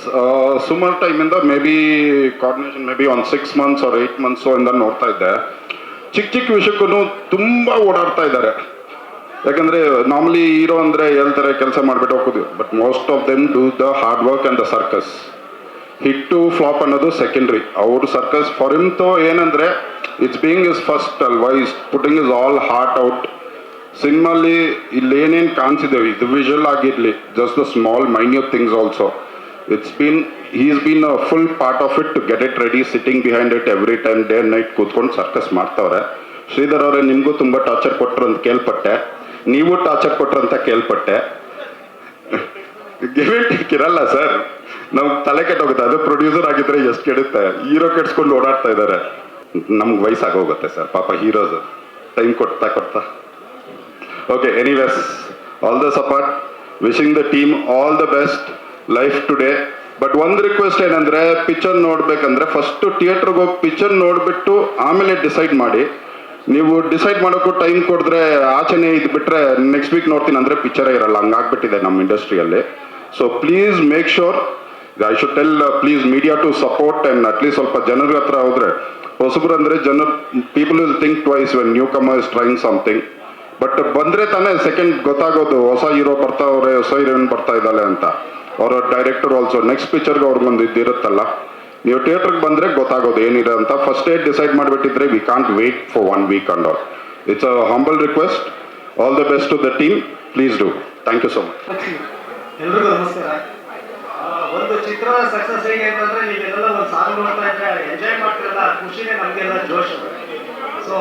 ಸುಮಾರು ಟೈಮಿಂದ maybe coordination maybe on 6 months or 8 months ಇಂದ ನೋಡ್ತಾ ಇದ್ದೆ. ಚಿಕ್ಕ ವಿಷಯಕ್ಕೂ ತುಂಬ ಓಡಾಡ್ತಾ ಇದ್ದಾರೆ. ಯಾಕಂದರೆ ನಾರ್ಮಲಿ ಹೀರೋ ಅಂದರೆ ಹೇಳ್ತಾರೆ ಕೆಲಸ ಮಾಡಿಬಿಟ್ಟು ಹೋಗೋದು, but most of them do the hard work and the circus. Hit flop ಅನ್ನೋದು ಸೆಕೆಂಡ್ರಿ. ಅವ್ರ ಸರ್ಕಸ್ ಫಾರ್ ಹಿಮ್ ತೋ ಏನಂದರೆ ಇಟ್ಸ್ ಬೀಯಿಂಗ್ ಇಸ್ ಫಸ್ಟ್ ಅಲ್ವಾ, his putting his all heart out. ಸಿನಿಮಾಲಿ ಇಲ್ಲಿ ಏನೇನು ಕಾಣಿಸಿದ್ದೇವೆ, ಇದು ವಿಜುವಲ್ ಆಗಿರಲಿ, just the small minute things also, he's been a full part of it to get it ready, sitting behind it every time, day and night ಕೂತ್ಕೊಂಡು circus ಮಾಡ್ತಾವ್ರೆ. ಶ್ರೀಧರ್ ಅವರೇ, ನಿಮಗೂ ತುಂಬ ಟಾರ್ಚರ್ ಕೊಟ್ಟರು ಅಂತ ಕೇಳ್ಪಟ್ಟೆ, ನೀವು ಟಾರ್ಚರ್ ಕೊಟ್ಟರು ಅಂತ ಕೇಳ್ಪಟ್ಟೆ. ಗಿವಿಟ್ ಇರಲ್ಲ ಸರ್, ನಮ್ಗೆ ತಲೆ ಕೆಟ್ಟೋಗುತ್ತೆ. ಅದು ಪ್ರೊಡ್ಯೂಸರ್ ಆಗಿದ್ರೆ ಎಷ್ಟು ಕೆಡುತ್ತೆ. ಹೀರೋ ಕೆಡ್ಸ್ಕೊಂಡು ಓಡಾಡ್ತಾ ಇದ್ದಾರೆ. ನಮ್ಗೆ ವಯಸ್ಸಾಗೋಗುತ್ತೆ ಸರ್, ಪಾಪ ಹೀರೋಸ್ ಟೈಮ್ ಕೊಡ್ತಾ. Okay, anyways, all the support, wishing the team all the best life today. But ಒಂದು ರಿಕ್ವೆಸ್ಟ್ ಏನಂದರೆ, ಪಿಕ್ಚರ್ ನೋಡ್ಬೇಕಂದ್ರೆ ಫಸ್ಟು ಥಿಯೇಟ್ರಿಗೆ ಹೋಗಿ ಪಿಕ್ಚರ್ ನೋಡಿಬಿಟ್ಟು ಆಮೇಲೆ ಡಿಸೈಡ್ ಮಾಡಿ. ನೀವು ಡಿಸೈಡ್ ಮಾಡೋಕ್ಕೂ ಟೈಮ್ ಕೊಡಿದ್ರೆ ಆಚೆನೇ ಇದು ಬಿಟ್ಟರೆ ನೆಕ್ಸ್ಟ್ ವೀಕ್ ನೋಡ್ತೀನಿ ಅಂದರೆ ಪಿಕ್ಚರೇ ಇರಲ್ಲ. ಹಂಗಾಗ್ಬಿಟ್ಟಿದೆ ನಮ್ಮ ಇಂಡಸ್ಟ್ರಿಯಲ್ಲಿ. So please make sure, I should tell please media to support and at least ಸ್ವಲ್ಪ ಜನರ ಹತ್ರ ಹೋದರೆ, ಹೊಸಬ್ರು ಅಂದರೆ people will think twice when newcomer is trying something. But ಬಂದರೆ ತಾನೇ ಸೆಕೆಂಡ್ ಗೊತ್ತಾಗೋದು, ಹೊಸ ಹೀರೋ ಬರ್ತಾವ್ರೆ, ಹೊಸ ಹೀರೋಯಿನ್ ಬರ್ತಾ ಇದ್ದಾಳೆ ಅಂತ. ಅವರ ಡೈರೆಕ್ಟರ್ ಆಲ್ಸೋ ನೆಕ್ಸ್ಟ್ ಪಿಕ್ಚರ್ಗೆ ಅವ್ರಿಗೊಂದು ಇದಿರುತ್ತಲ್ಲ. ನೀವು ಥಿಯೇಟ್ರಿಗೆ ಬಂದರೆ ಗೊತ್ತಾಗೋದು ಏನಿದೆ ಅಂತ. ಫಸ್ಟ್ ಡೇ ಡಿಸೈಡ್ ಮಾಡಿಬಿಟ್ಟಿದ್ರೆ we can't wait for 1 week and all. It's a humble request. All the best to the team, please do. Thank you so much. ಎಲ್ರಿಗೂ ನಮಸ್ಕಾರ. ಒಂದು ಚಿತ್ರದ ಸಕ್ಸಸ್ ಹೇಗೆ ಅಂತಂದರೆ, ನೀವೆಲ್ಲ ಒಂದು ಸಾಂಗ್ ನೋಡ್ತಾ ಇದ್ರೆ ಎಂಜಾಯ್ ಮಾಡ್ತಿರಲ್ಲ, ಖುಷಿನೇ ನಮಗೆಲ್ಲ ಜೋಶ್. ಸೊ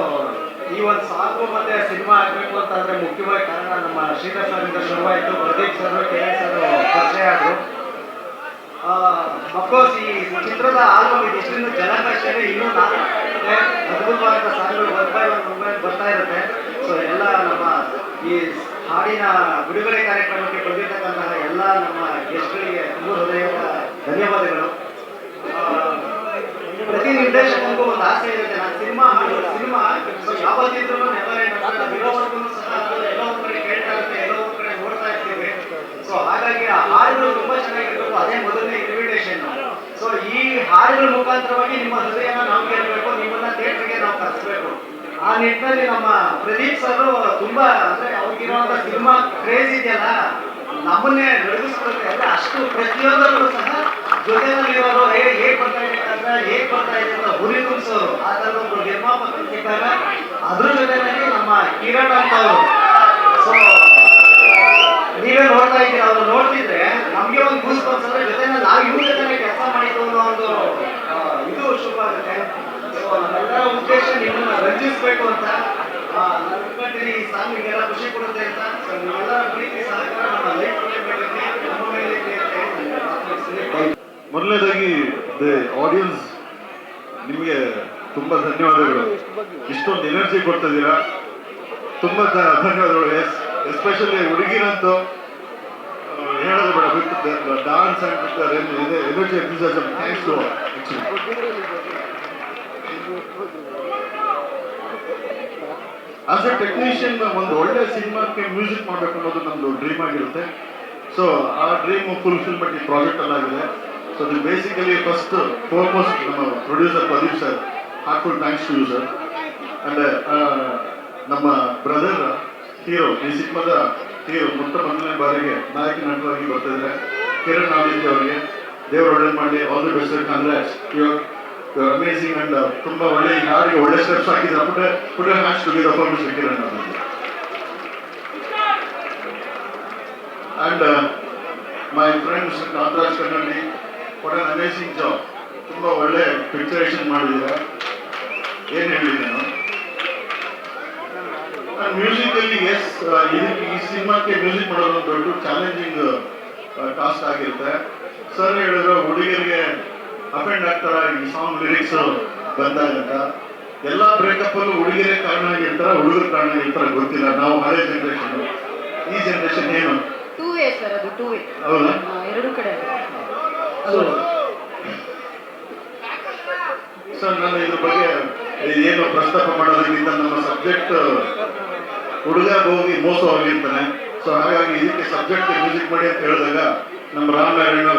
ಈ ಒಂದು ಸಾಂಗು ಮತ್ತೆ ಸಿನಿಮಾ ಆಗಬೇಕು ಅಂತಂದ್ರೆ ಮುಖ್ಯವಾಗಿ ಕಾರಣ ನಮ್ಮ ಶ್ರೀಧರ್ ಸರಿಂದ ಶುರುವಾಯಿತು. ಪ್ರದೀಪ್ ಸರ್, ಕಿರಣ್ ಸರ್ ಪರಿಚಯ ಆದರು. ಅಫ್ಕೋರ್ಸ್ ಈ ಚಿತ್ರದ ಆಲ್ಬಮ್ ಇದಿಷ್ಟು ಜನಕಷ್ಟೇ ಇನ್ನೂ ಅದ್ಭುತವಾದ ಸಾಂಗ್ಗಳು ಬರ್ತಾ ಇರುತ್ತೆ. ಸೊ ಎಲ್ಲ ನಮ್ಮ ಈ ಹಾಡಿನ ಬಿಡುಗಡೆ ಕಾರ್ಯಕ್ರಮಕ್ಕೆ ಬಂದಿರತಕ್ಕಂತಹ ಎಲ್ಲ ನಮ್ಮ ಗೆಸ್ಟ್ಗಳಿಗೆ ತುಂಬ ಹೃದಯದ ಧನ್ಯವಾದಗಳು. ಪ್ರತಿ ನಿರ್ದೇಶಕನಿಗೂ ಒಂದು ಆಸೆ ಇರುತ್ತೆ, ನಾನು ಸಿನಿಮಾ ಯಾವತ್ತಿದ್ರೂ ಇರೋವರೆಗೂ ಸಹ ಎಲ್ಲೋ ಒಂದು ಕಡೆ ಕೇಳ್ತಾ ಇರುತ್ತೆ, ಎಲ್ಲೋ ಒಂದು ಕಡೆ ನೋಡ್ತಾ ಇರ್ತೀವಿ. ಸೊ ಹಾಗಾಗಿ ಆ ಹಾಡುಗಳು ತುಂಬಾ ಚೆನ್ನಾಗಿರ್ಬೇಕು, ಅದೇ ಮೊದಲನೇ ಇನ್ವಿಟೇಷನ್. ಸೊ ಈ ಹಾಡುಗಳ ಮುಖಾಂತರವಾಗಿ ನಿಮ್ಮ ಹೃದಯನ ನಾವು ಗೆಲ್ಲಬೇಕು, ನಿಮ್ಮನ್ನ ಥಿಯೇಟರ್ಗೆ ನಾವು ಕರೆಸಬೇಕು. ಆ ನಿಟ್ಟಿನಲ್ಲಿ ನಮ್ಮ ಪ್ರದೀಪ್ ಸರ್ ತುಂಬಾ ಅಂದ್ರೆ ಅವ್ರಿಗಿರುವಂತ ಸಿನಿಮಾ ಕ್ರೇಜ್ ಇದೆಯಲ್ಲ, ನಮ್ಮನ್ನೇ ನಡುಗಿಸ್ಕೊಡುತ್ತೆ. ಅಂದ್ರೆ ಅಷ್ಟು ಪ್ರತಿಯೊಂದರಲ್ಲೂ ಸಹ ಜೊತೆಯಲ್ಲಿರೋರು ಹೇಗ್ ಬರ್ತಾ ಇದೆ ಅಂತ ಹುರಿ ತುಂಬಿಸೋರು. ಆ ಥರದ ಒಬ್ಬರು ನಿರ್ಮಾಪಕರು ಸಿಕ್ಕಾಗ ಅದ್ರ ಜೊತೆಯಲ್ಲಿ ನಮ್ಮ ಕಿರಣ್ ಅಂತವರು. ಸೊ ನೀವೇ ನೋಡ್ತಾ ಇದ್ದೀರಾ, ಅವ್ರು ನೋಡ್ತಿದ್ರೆ ನಮಗೆ ಒಂದು ಗೂಸ್ ಬಂಪ್ಸ್ ಅಂದ್ರೆ ಜೊತೆನ ನಾವು ಇವ್ರ ಜೊತೆ ಕೆಲಸ ಮಾಡಿದ್ದು ಅನ್ನೋ ಒಂದು ಇದು ಶುರುವಾಗುತ್ತೆ. ಸೊ ನಮ್ಮೆಲ್ಲರ ಉದ್ದೇಶ ನಿಮ್ಮನ್ನ ರಂಜಿಸಬೇಕು ಅಂತ ನಾನು ಅನ್ಕೊಂತೀನಿ. ಈ ಸಾಂಗ್ ನಿಮಗೆಲ್ಲ ಖುಷಿ ಕೊಡುತ್ತೆ ಅಂತ. ಸೊ ನೀವೆಲ್ಲರ ಪ್ರೀತಿ ಸಹಕಾರ ನಮ್ಮ ಲೈಫ್ ನಮ್ಮ ಮೇಲೆ ಮೊದಲನೇದಾಗಿ ಆಡಿಯನ್ಸ್ ನಿಮಗೆ ತುಂಬ ಧನ್ಯವಾದಗಳು. ಇಷ್ಟೊಂದು ಎನರ್ಜಿ ಕೊಡ್ತಿದ್ದೀರಾ, ತುಂಬ ಧನ್ಯವಾದಗಳು. ಎಸ್ಪೆಷಲಿ ಹುಡುಗಿರಂತೂ ಹೇಳೋದು ಬೇಡ, ಬಿಟ್ಟು dance and energy enthusiasm. Thanks to as a technician ಒಂದು ಒಳ್ಳೆ ಸಿನಿಮಾಕ್ಕೆ ಮ್ಯೂಸಿಕ್ ಮಾಡಬೇಕು ಅನ್ನೋದು ನಮ್ಮದು ಡ್ರೀಮ್ ಆಗಿರುತ್ತೆ. ಸೊ ಆ ಡ್ರೀಮ್ ಫುಲ್ಫಿಲ್ಮೆಂಟ್ ಈ ಪ್ರಾಜೆಕ್ಟ್ ಅಲ್ಲಾಗಿದೆ. ಸೊ ಇದು ಬೇಸಿಕಲಿ ಫಸ್ಟ್ ಫಾರ್ಮೋಸ್ಟ್ ನಮ್ಮ producer Pradeep sir, heartful thanks to you sir. And ನಮ್ಮ ಬ್ರದರ್ ಹೀರೋ, ಈ ಸಿನಿಮಾದ ಹೀರೋ ಮೊದಲನೇ ಬಾರಿಗೆ ನಾಯಕ ನಟರಾಗಿ ಬರ್ತಿದ್ದಾರೆ ಕಿರಣ್ ಆದಿತ್ಯ ಅವರಿಗೆ ದೇವರು ಒಳ್ಳೇದು ಮಾಡಲಿ. All the best, congrats, your amazing. And ತುಂಬ ಒಳ್ಳೆ ಈ ಹಾಡಿಗೆ ಒಳ್ಳೆ ಸ್ಟೆಪ್ಸ್ ಹಾಕಿದ್ದಾರೆ. Put hands together for mister Kiran ಅವರಿಗೆ. ಅಂಡ್ ಮೈ ಫ್ರೆಂಡ್ಸ್ ನಾಗರಾಜ್ ಕನ್ನಡಿ, ವಾಟ್ ಆನ್ ಅಮೇಸಿಂಗ್ ಜಾಬ್. ತುಂಬ ಒಳ್ಳೆ ಪಿಕ್ಚರೇಷನ್ ಮಾಡಿದ್ದೀರಾ, ಏನು ಹೇಳಿ ನಾನು. ಮ್ಯೂಸಿಕಲ್ಲಿ ಎಸ್, ಇದಕ್ಕೆ ಈ ಸಿನಿಮಾಕ್ಕೆ ಮ್ಯೂಸಿಕ್ ಮಾಡೋದು ದೊಡ್ಡ ಚಾಲೆಂಜಿಂಗ್ ಟಾಸ್ಕ್ ಆಗಿರುತ್ತೆ. ಸರ್ ಹೇಳಿದ್ರು ಹುಡುಗರಿಗೆ ಅಫೆಂಡ್ ಆಗ್ತಾರ ಈ ಸಾಂಗ್ ಲಿರಿಕ್ಸ್ ಬಂದಾಗಂತ. ಎಲ್ಲ ಬ್ರೇಕಪ್ಪಲ್ಲೂ ಹುಡುಗಿರೇ ಕಾರಣ ಆಗಿರ್ತಾರ, ಹುಡುಗರ ಕಾರಣ ಆಗಿರ್ತಾರ ಗೊತ್ತಿಲ್ಲ. ನಾವು ಹಳೆ ಜನ್ರೇಷನ್, ಈ ಜನ್ರೇಷನ್ ಏನು ಟೂ ವೇ ಸರ್, ಅದು ಟೂ ವೇ. ಹೌದಾ? ಎರಡು ಕಡೆ. ಸರ್ ನಾನು ಇದ್ರ ಬಗ್ಗೆ ಏನು ಪ್ರಸ್ತಾಪ ಮಾಡೋದ್ರಿಂದ ನಮ್ಮ ಸಬ್ಜೆಕ್ಟ್ ಹುಡುಗ ಹೋಗಿ ಮೋಸ ಹೋಗಿರ್ತಾನೆ. ಸೊ ಹಾಗಾಗಿ ಇದಕ್ಕೆ ಸಬ್ಜೆಕ್ಟ್ ಮ್ಯೂಸಿಕ್ ಮಾಡಿ ಅಂತ ಹೇಳಿದಾಗ ನಮ್ಮ ರಾಮನಾರಾಯಣ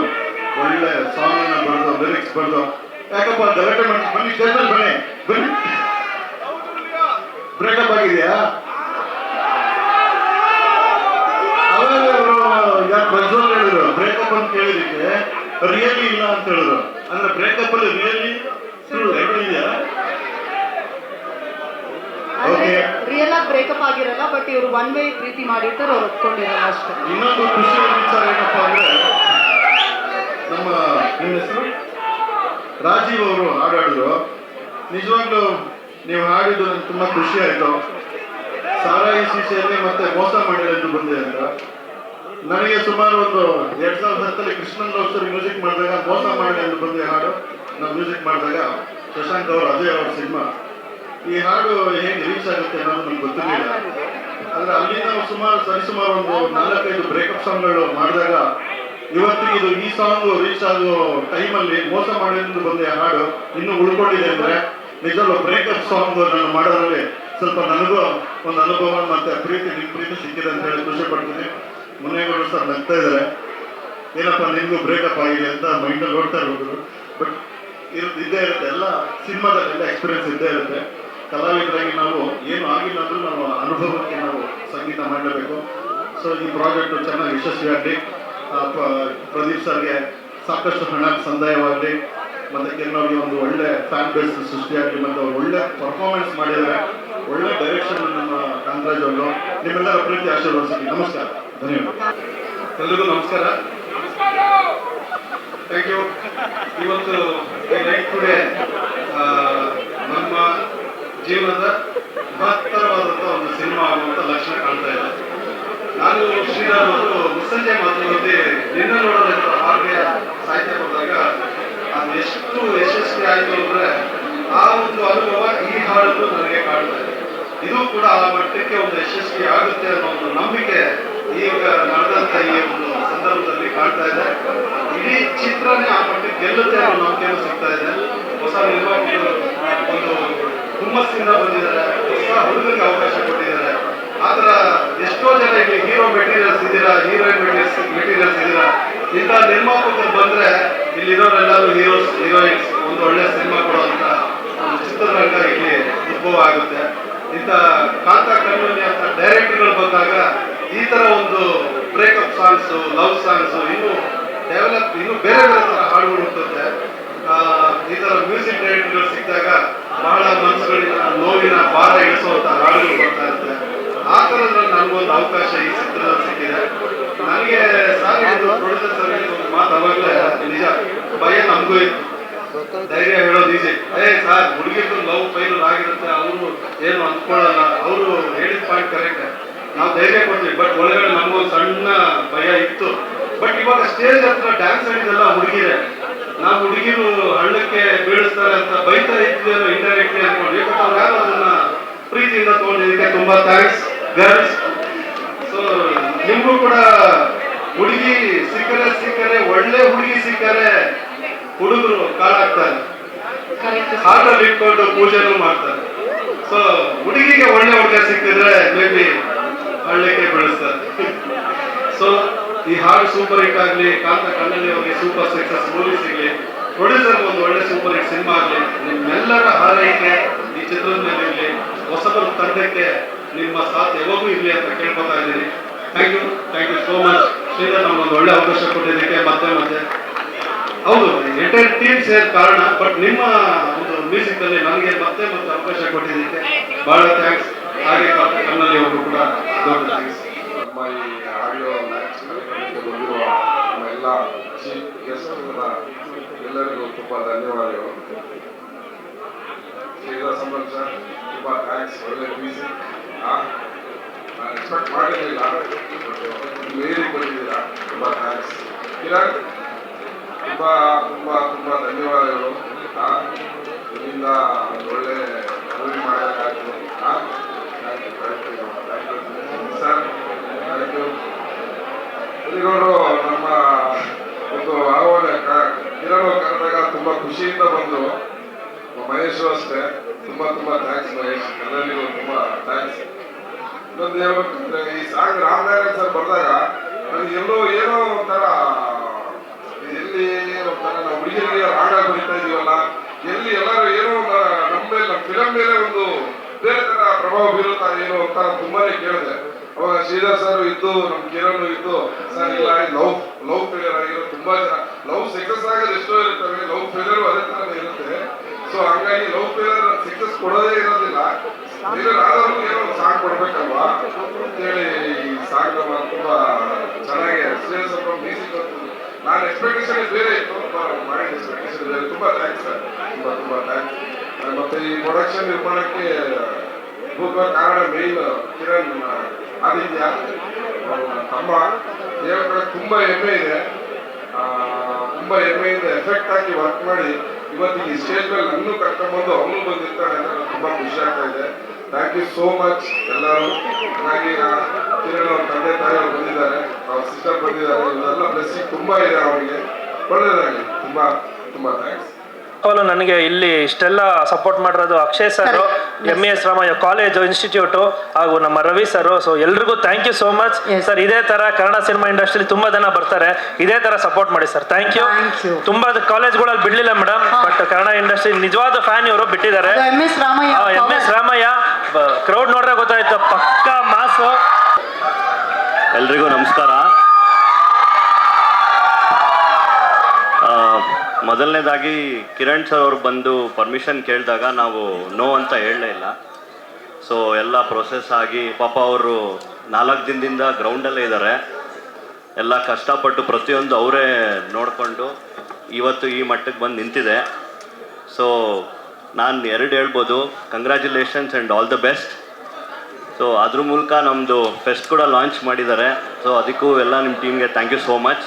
ಒಳ್ಳೆ ಸಾಂಗ್ ಅನ್ನ ಬರೆದು ಲಿರಿಕ್ಸ್ ಬರೆದು, ಯಾಕಪ್ಪ ಗಲಾಟೆ ಮಾಡಿ ಬನ್ನಿ ಸ್ಟೇಜಲ್ಲಿ ಬನ್ನಿ ಬನ್ನಿ, ಬ್ರೇಕಪ್ ಆಗಿದೆಯಾ? ಅವಾಗ ಯಾರು ಪ್ರಜ್ವಲ್ ಹೇಳಿದ್ರು ಬ್ರೇಕಪ್ ಅಂತ ಕೇಳಿದಕ್ಕೆ ರಿಯಲಿ ಇಲ್ಲ ಅಂತ ಹೇಳಿದ್ರು. ಅಂದ್ರೆ ಬ್ರೇಕಪ್ ಅಲ್ಲಿ ರಿಯಲಿ ಇದೆಯಾ? ರಿಯಲ್ ಆಗಿ ಬ್ರೇಕಪ್ ಆಗಿರಲ್ಲ, ಬಟ್ ಇವರು ಒನ್ ವೇ ಪ್ರೀತಿ ಮಾಡಿರ್ತಾರೆ, ಅವ್ರು ಒಪ್ಕೊಂಡಿರಲ್ಲ ಅಷ್ಟೇ. ಇನ್ನೊಂದು ಖುಷಿಯ ವಿಚಾರ ಏನಪ್ಪಾ ಅಂದ್ರೆ, ನಮ್ಮ ನಿಮ್ಮ ಹೆಸರು ರಾಜೀವ್ ಅವರು ಹಾಡಾಡಿದ್ರು. ನಿಜವಾಗ್ಲೂ ನೀವು ಹಾಡಿದ್ದು ನನಗೆ ತುಂಬಾ ಖುಷಿ ಆಯ್ತು. ಸಾರಾಯಿ ಸೀಸೆಯಲ್ಲಿ ಮತ್ತೆ ಮೋಸ ಮಾಡಿರೋದು ಬಂದೆ ಅಂತ. ನನಗೆ ಸುಮಾರು ಒಂದು 2010 ಕೃಷ್ಣನ್ ಲವ್ ಮ್ಯೂಸಿಕ್ ಮಾಡಿದಾಗ ಮೋಸ ಮಾಡಿ ಎಂದು ಬಂದೆ ಹಾಡು ನಾವು ಮ್ಯೂಸಿಕ್ ಮಾಡಿದಾಗ ಶಶಾಂಕ್ ಅವರು ಅಜಯ್ ಅವ್ರ ಸಿನಿಮಾ. ಈ ಹಾಡು ಹೇಗೆ ರೀಚ್ ಆಗುತ್ತೆ ಅನ್ನೋದು ನಮ್ಗೆ ಗೊತ್ತಿರಲಿಲ್ಲ. ಆದರೆ ಅಲ್ಲಿ ನಾವು ಸರಿಸುಮಾರು ಒಂದು 4-5 ಬ್ರೇಕಪ್ ಸಾಂಗ್ಗಳು ಮಾಡಿದಾಗ ಇವತ್ತಿಗೆ ಇದು ಈ ಸಾಂಗ್ ರೀಚ್ ಆಗೋ ಟೈಮಲ್ಲಿ ಮೋಸ ಮಾಡಿದ್ದು ಬಂದೆ ಹಾಡು ಇನ್ನೂ ಉಳ್ಕೊಂಡಿದೆ. ಅಂದರೆ ನಿಜವೂ ಬ್ರೇಕಪ್ ಸಾಂಗ್ ನಾನು ಮಾಡೋದ್ರಲ್ಲಿ ಸ್ವಲ್ಪ ನನಗೂ ಒಂದು ಅನುಭವ ಮತ್ತೆ ನಿಮ್ಮ ಪ್ರೀತಿ ಸಿಕ್ಕಿದೆ ಅಂತ ಹೇಳಿ ಖುಷಿ ಪಡ್ತೀನಿ. ಮುನೇಗೌಡರು ಸರ್ ನಗ್ತಾ ಇದ್ದಾರೆ, ಏನಪ್ಪ ನಿಮಗೂ ಬ್ರೇಕಪ್ ಆಗಿದೆ ಅಂತ ಮೈಂಡಲ್ಲಿ ನೋಡ್ತಾ ಇರ್ಬೋದು. ಬಟ್ ಇದ್ದೇ ಇರುತ್ತೆ, ಎಲ್ಲ ಸಿನಿಮಾದಲ್ಲೆಲ್ಲ ಎಕ್ಸ್ಪೀರಿಯನ್ಸ್ ಇದ್ದೇ ಇರುತ್ತೆ. ಕಲಾವಿದರಾಗಿ ನಾವು ಏನು ಆಗಿಲ್ಲ ಅಂದ್ರೂ ನಾವು ಅನುಭವಕ್ಕೆ ನಾವು ಸಂಗೀತ ಮಾಡಲೇಬೇಕು. ಸೊ ಈ ಪ್ರಾಜೆಕ್ಟು ಚೆನ್ನಾಗಿ ಯಶಸ್ವಿಯಾಗಲಿ, ಪ್ರದೀಪ್ ಸರ್ಗೆ ಸಾಕಷ್ಟು ಹಣ ಸಂದಾಯವಾಗಲಿ, ಮತ್ತು ಕೆಲವರಿಗೆ ಒಂದು ಒಳ್ಳೆ ಫ್ಯಾನ್ ಬೇಸ್ ಸೃಷ್ಟಿಯಾಗಲಿ, ಮತ್ತು ಅವ್ರು ಒಳ್ಳೆ ಪರ್ಫಾರ್ಮೆನ್ಸ್ ಮಾಡಿದ್ದಾರೆ, ಒಳ್ಳೆ ಡೈರೆಕ್ಷನ್ ನಮ್ಮ ಕಾಂತರಾಜ್ ಅವರು. ನಿಮ್ಮೆಲ್ಲರ ಪ್ರೀತಿ ಆಶೀರ್ವಾದ ಸಿಗಲಿ. ನಮಸ್ಕಾರ, ಧನ್ಯವಾದ. ಎಲ್ರಿಗೂ ನಮಸ್ಕಾರ, ಥ್ಯಾಂಕ್ ಯು. ಇವತ್ತು ನೈಟ್ ಟುಡೇ ನಮ್ಮ ಜೀವನದ ಮಹತ್ವ ಮುಸ್ಸಂಜೆ ಮಾತುಕತೆ ನಿನ್ನ ನೋಡೋದಂತ ಹಾಗೆ ಸಾಹಿತ್ಯ ಬಂದಾಗ ಅದು ಎಷ್ಟು ಯಶಸ್ವಿ ಆಯಿತು ಅಂದರೆ ಆ ಒಂದು ಅನುಭವ ಈ ಹಾಡನ್ನು ನನಗೆ ಕಾಡ್ತಾ ಇದೆ. ಇದು ಕೂಡ ಆ ಮಟ್ಟಕ್ಕೆ ಒಂದು ಯಶಸ್ವಿ ಆಗುತ್ತೆ ಅನ್ನೋ ಒಂದು ನಂಬಿಕೆ ಈಗ ನಡೆದಂತ ಈ ಒಂದು ಸಂದರ್ಭದಲ್ಲಿ ಕಾಣ್ತಾ ಇದೆ. ಇಡೀ ಚಿತ್ರನೇ ಆ ಮಟ್ಟಕ್ಕೆ ಗೆಲ್ಲುತ್ತೆ ಅನ್ನೋ ನಂಬಿಕೆನೂ ಸಿಗ್ತಾ ಇದೆ. ಹೊಸ ನಿರ್ಮಾಪಕರು ಒಂದು ಹುಮ್ಮಸ್ಸಿಂದ ಬಂದಿದ್ದಾರೆ, ಹೊಸ ಹುಡುಗರಿಗೆ ಅವಕಾಶ ಕೊಟ್ಟಿದ್ದಾರೆ. ಆತರ ಎಷ್ಟೋ ಜನ ಇಲ್ಲಿ ಹೀರೋ ಮೆಟೀರಿಯಲ್ಸ್ ಇದ್ದೀರಾ, ಹೀರೋಯಿನ್ ಮೆಟೀರಿಯಲ್ಸ್ ಇದ್ದೀರಾ. ಇಂಥ ನಿರ್ಮಾಪಕರು ಬಂದ್ರೆ ಇಲ್ಲಿರೋರೆಲ್ಲರೂ ಹೀರೋಸ್ ಹೀರೋಯಿನ್ಸ್ ಒಂದು ಒಳ್ಳೆ ಸಿನಿಮಾ ಕೊಡುವಂತ ಒಂದು ಚಿತ್ರರಂಗ ಇಲ್ಲಿ ಉದ್ಭವ ಆಗುತ್ತೆ. ಇಂಥ ಕಾಂತ ಕಣ್ಣಲ್ಲಿ ಅಂತ ಡೈರೆಕ್ಟರ್ಗಳು ಬಂದಾಗ ಈ ತರ ಒಂದು ಬ್ರೇಕಪ್ ಸಾಂಗ್ಸು, ಲವ್ ಸಾಂಗ್ಸು ಇನ್ನೂ ಬೇರೆ ಬೇರೆ ತರ ಹಾಡುಗಳು ಹುಟ್ಟುತ್ತೆ. ಈ ತರ ಮ್ಯೂಸಿಕ್ ಡೈರೆಕ್ಟರ್ಗಳು ಸಿಕ್ಕಿದಾಗ ಬಹಳ ಮನಸ್ಸುಗಳಿನ ನೋವಿನ ಭಾರ ಇಳಿಸುವಂತ ಹಾಡುಗಳು ಬರ್ತಾ ಇರುತ್ತೆ. ಆ ಥರದ್ರಲ್ಲಿ ನನಗೊಂದು ಅವಕಾಶ ಈ ಚಿತ್ರದಲ್ಲಿ ಸಿಕ್ಕಿದೆ. ನನಗೆ ಪ್ರೊಡ್ಯೂಸರ್ ಸರ್ ಒಂದು ಮಾತು ಅವಾಗಲೇ ನಿಜ ಭಯ ನಮಗೂ ಇತ್ತು. ಧೈರ್ಯ ಹೇಳೋದು ಈಸಿ, ಸರ್ ಹುಡುಗಿದ್ದು ಲವ್ ಫೈನಲ್ ಆಗಿರುತ್ತೆ, ಅವರು ಏನು ಅಂದ್ಕೊಳ್ಳಲ್ಲ, ಅವರು ಹೇಳಿದ ಪಾಯಿಂಟ್ ಕರೆಕ್ಟ್, ನಾವು ಧೈರ್ಯ ಕೊಡ್ತೀವಿ. ಬಟ್ ಒಳಗಡೆ ನಮಗೊಂದು ಸಣ್ಣ ಭಯ ಇತ್ತು. ಬಟ್ ಇವಾಗ ಸ್ಟೇಜ್ ಹತ್ರ ಡ್ಯಾನ್ಸ್ ಆಡಿದೆಲ್ಲ ಹುಡುಗಿರೆ, ನಾವು ಹುಡುಗಿರು ಹಳ್ಳಕ್ಕೆ ಬೀಳಿಸ್ತಾರೆ ಅಂತ ಬೈತಾ ಇದ್ವಿ ಇಂಡೈರೆಕ್ಟ್ಲಿ ಅನ್ಕೊಂಡು. ಬಟ್ ಅವ್ರು ಯಾರು ಅದನ್ನ ಪ್ರೀತಿಯಿಂದ ತಗೊಂಡಿದ್ದಕ್ಕೆ ತುಂಬಾ ಥ್ಯಾಂಕ್ಸ್ ಗರ್ಲ್ಸ್. ಸೊ ನಿಮಗೂ ಕೂಡ ಹುಡುಗಿ ಸಿಕ್ಕರೆ ಒಳ್ಳೆ ಹುಡುಗಿ ಸಿಕ್ಕರೆ ಹುಡುಗರು ಕಾಳಾಗ್ತಾರೆ, ಹಾಟಲ್ಲಿ ಇಟ್ಕೊಂಡು ಪೂಜೆನೂ ಮಾಡ್ತಾರೆ. ಸೊ ಹುಡುಗಿಗೆ ಒಳ್ಳೆ ಹುಡುಗ ಸಿಕ್ಕಿದ್ರೆ ಮೇ ಬಿ ಹಳ್ಳಕ್ಕೆ ಬೆಳೆಸ್ತಾರೆ. ಸೊ ಈ ಹಾಡು ಸೂಪರ್ ಹಿಟ್ ಆಗಲಿ, ಕಾಂತ ಕಣ್ಣಲ್ಲಿ ಅವರಿಗೆ ಸೂಪರ್ ಸಕ್ಸಸ್ ಮೂವಿ ಸಿಗಲಿ, ಪ್ರೊಡ್ಯೂಸರ್ ಒಂದು ಒಳ್ಳೆ ಸೂಪರ್ ಹಿಟ್ ಸಿನಿಮಾ ಆಗಲಿ, ನಿಮ್ಮೆಲ್ಲರ ಹಾರೈಕೆ ಈ ಚಿತ್ರದ ಮೇಲೆ ಇರಲಿ, ಹೊಸಬರ ತಂಡಕ್ಕೆ ನಿಮ್ಮ ಸಾಥ್ ಯಾವಾಗೂ ಇರಲಿ ಅಂತ ಕೇಳ್ಕೊತಾ ಇದ್ದೀನಿ. Thank you so much Shridhar, ನಮ್ಗೊಂದು ಒಳ್ಳೆ ಅವಕಾಶ ಕೊಟ್ಟಿದ್ದಕ್ಕೆ ಮತ್ತೆ ಹೌದು ಎಂಟೈರ್ ಟೀಮ್ ಸೇರ್ ಕಾರಣ. ಬಟ್ ನಿಮ್ಮ ಒಂದು ಮ್ಯೂಸಿಕ್ ಅಲ್ಲಿ ನನಗೆ ಮತ್ತೆ ಅವಕಾಶ ಕೊಟ್ಟಿದ್ದಕ್ಕೆ ಬಹಳ ಥ್ಯಾಂಕ್ಸ್. ಹಾಗೆ ಕಾಂತ ಕಣ್ಣಲ್ಲಿ ಅವರು ಕೂಡ ದೊಡ್ಡ ಥ್ಯಾಂಕ್ಸ್. ನಮ್ಮ ಈ ಆಡಿಯೋ ಬಂದಿರುವ ನಮ್ಮ ಎಲ್ಲ ಚೀಫ್ ಗೆಸ್ಟ್ ಎಲ್ಲರಿಗೂ ತುಂಬ ಧನ್ಯವಾದಗಳು. ಶ್ರೀಧರ್ ಸಂಬಂಧ ಸರ್ ತುಂಬ ಥ್ಯಾಂಕ್ಸ್. ಒಳ್ಳೆ ಮ್ಯೂಸಿಕ್ ನಾನು ಎಕ್ಸ್ಪೆಕ್ಟ್ ಮಾಡಿರಲಿಲ್ಲ, ಮೇರಿ ಕೊಟ್ಟಿದ್ದೀರಾ, ತುಂಬ ಥ್ಯಾಂಕ್ಸ್. ಕಿರಣ್ ತುಂಬ ತುಂಬ ತುಂಬ ಧನ್ಯವಾದಗಳು. ಇದರಿಂದ ಒಳ್ಳೆ ಮೂವಿ ಮಾಡೋಕ್ಕಾಗ್ತದೆ. Thank you sir, thank you. ಇವರು ನಮ್ಮ ಒಂದು ಆಹ್ವಾನ ಕಿರಣ್ ಕರೆದಾಗ ತುಂಬ ಖುಷಿಯಿಂದ ಬಂದು, ಮಹೇಶು ಅಷ್ಟೇ ತುಂಬ ಥ್ಯಾಂಕ್ಸ್ ಮಹೇಶ್, ಎಲ್ಲರಿಗೂ ತುಂಬ ಥ್ಯಾಂಕ್ಸ್. ಇನ್ನೊಂದು ಹೇಳ್ಬೇಕಂದ್ರೆ ಈ ಸಾಂಗ್ ರಾಮನಾರಾಯಣ್ ಸರ್ ಬಂದಾಗ ನನಗೆ ಎಲ್ಲೋ ಏನೋ ಒಂಥರ ಎಲ್ಲಿ ಒಂಥರ ನಾವು ಹುಡುಗಿಯರಿಗೆ ರಾಗ ಬರೀತಾ ಇದೀವಲ್ಲ, ಎಲ್ಲಿ ಎಲ್ಲರೂ ಏನೋ ನಮ್ಮ ಫಿಲಮ್ ಮೇಲೆ ಒಂದು ಬೇರೆ ತರ ಪ್ರಭಾವ ಬೀರುತ್ತಾ ಏನೋ ಅಂತ ತುಂಬಾನೇ ಕೇಳಿದೆ. ಅವಾಗ ಶ್ರೀಧರ್ ಸರ್ ಇದ್ದು, ನಮ್ಮ ಕಿರಣ್ ಇದ್ದು, ಸರ್ ಇಲ್ಲ ಲವ್ ಫೇಲಿಯರ್ ಆಗಿರೋ ತುಂಬಾ ಜನ, ಲವ್ ಸಕ್ಸಸ್ ಆಗೋದು ಎಷ್ಟೋ ಇರ್ತವೆ, ಲವ್ ಫೇಲಿಯರ್ ಅದೇ ತರನೇ ಇರುತ್ತೆ. ಸೊ ಹಂಗಾಗಿ ಲವ್ ಫೇಲಿಯರ್ ಸಕ್ಸಸ್ ಕೊಡೋದೇ ಇರೋದಿಲ್ಲ, ಫೇಲಿಯರ್ ಆದವ್ರು ಏನೋ ಸಾಂಗ್ ಕೊಡ್ಬೇಕಲ್ವಾ ಅಂತೇಳಿ ಈ ಸಾಂಗ್ ತುಂಬಾ ಚೆನ್ನಾಗಿ ಶ್ರೀಧರ್ ಸರ್ ಮ್ಯೂಸಿಕ್ ನಾನು ಎಕ್ಸ್ಪೆಕ್ಟೇಷನ್ ಬೇರೆ ಇತ್ತು, ಮಾಡಿದ ಎಕ್ಸ್ಪೆಕ್ಟೇಷನ್ ಬೇರೆ. ತುಂಬ ಥ್ಯಾಂಕ್ಸ್ ಸರ್, ತುಂಬ ಥ್ಯಾಂಕ್ಸ್. ಮತ್ತೆ ಈ ಪ್ರೊಡಕ್ಷನ್ ನಿರ್ಮಾಣಕ್ಕೆ ಕಾರಣ ಮೇನ್ ಕಿರಣ್ ಆದಿತ್ಯ ತಮ್ಮ ಹೇಳ್ಕೊಳಕ್ಕೆ ತುಂಬ ಹೆಮ್ಮೆ ಇದೆ. ತುಂಬ ಹೆಮ್ಮೆಯಿಂದ ಎಫೆಕ್ಟ್ ಹಾಕಿ ವರ್ಕ್ ಮಾಡಿ ಇವತ್ತಿಗೆ ಈ ಸ್ಟೇಜ್ ಮೇಲೆ ನನ್ನೂ ಕರ್ಕೊಂಡ್ಬಂದು ಅವನು ಬಂದಿರ್ತಾನೆ ಅಂತ ನನಗೆ ತುಂಬ ಖುಷಿ ಆಗ್ತಾ ಇದೆ. ಥ್ಯಾಂಕ್ ಯು ಸೋ ಮಚ್ ಎಲ್ಲರೂ. ಹಾಗಾಗಿ ಕಿರಣ್ ಅವ್ರ ತಂದೆ ತಾಯಿಯವರು ಬಂದಿದ್ದಾರೆ, ಅವ್ರ ಸಿಸ್ಟರ್ ಬಂದಿದ್ದಾರೆ, ಇವರೆಲ್ಲ ಬ್ಲೆಸ್ಸಿಂಗ್ ತುಂಬ ಇದೆ ಅವರಿಗೆ. ಒಳ್ಳೆಯದಾಗಲಿ, ತುಂಬ ಥ್ಯಾಂಕ್ಸ್. ನನಗೆ ಇಲ್ಲಿ ಇಷ್ಟೆಲ್ಲ ಸಪೋರ್ಟ್ ಮಾಡಿರೋದು Akshay sir, MES Ramaiah college institute ಹಾಗೂ ನಮ್ಮ ರವಿ ಸರ್. ಸೊ ಎಲ್ರಿಗೂ thank you so much sir. ಇದೇ ತರ ಕನ್ನಡ ಸಿನಿಮಾ ಇಂಡಸ್ಟ್ರಿ ತುಂಬಾ ಜನ ಬರ್ತಾರೆ, ಇದೇ ತರ ಸಪೋರ್ಟ್ ಮಾಡಿ ಸರ್. Thank you. ತುಂಬಾ ಕಾಲೇಜ್ಗಳಲ್ಲಿ ಬಿಡ್ಲಿಲ್ಲ ಮೇಡಮ್, ಬಟ್ ಕನ್ನಡ ಇಂಡಸ್ಟ್ರಿ ನಿಜವಾದ ಫ್ಯಾನ್ ಇವರು ಬಿಟ್ಟಿದ್ದಾರೆ. MS ರಾಮಯ್ಯ ಕ್ರೌಡ್ ನೋಡ್ರೆ ಗೊತ್ತಾಯ್ತು, ಪಕ್ಕಾ ಮಾಸು. ಎಲ್ರಿಗೂ ನಮಸ್ಕಾರ. ಮೊದಲನೇದಾಗಿ ಕಿರಣ್ ಸರ್ ಅವರು ಬಂದು ಪರ್ಮಿಷನ್ ಕೇಳಿದಾಗ ನಾವು ನೋ ಅಂತ ಹೇಳಲೇ ಇಲ್ಲ. ಸೊ ಎಲ್ಲ ಪ್ರೊಸೆಸ್ ಆಗಿ ಪಾಪ ಅವರು 4 ದಿನದಿಂದ ಗ್ರೌಂಡಲ್ಲೇ ಇದ್ದಾರೆ, ಎಲ್ಲ ಕಷ್ಟಪಟ್ಟು ಪ್ರತಿಯೊಂದು ಅವರೇ ನೋಡಿಕೊಂಡು ಇವತ್ತು ಈ ಮಟ್ಟಕ್ಕೆ ಬಂದು ನಿಂತಿದೆ. ಸೊ ನಾನು 2 ಹೇಳ್ಬೋದು, congratulations and all the best. So ಅದ್ರ ಮೂಲಕ ನಮ್ಮದು ಫೆಸ್ಟ್ ಕೂಡ ಲಾಂಚ್ ಮಾಡಿದ್ದಾರೆ. ಸೊ ಅದಕ್ಕೂ ಎಲ್ಲ ನಿಮ್ಮ ಟೀಮ್ಗೆ thank you so much.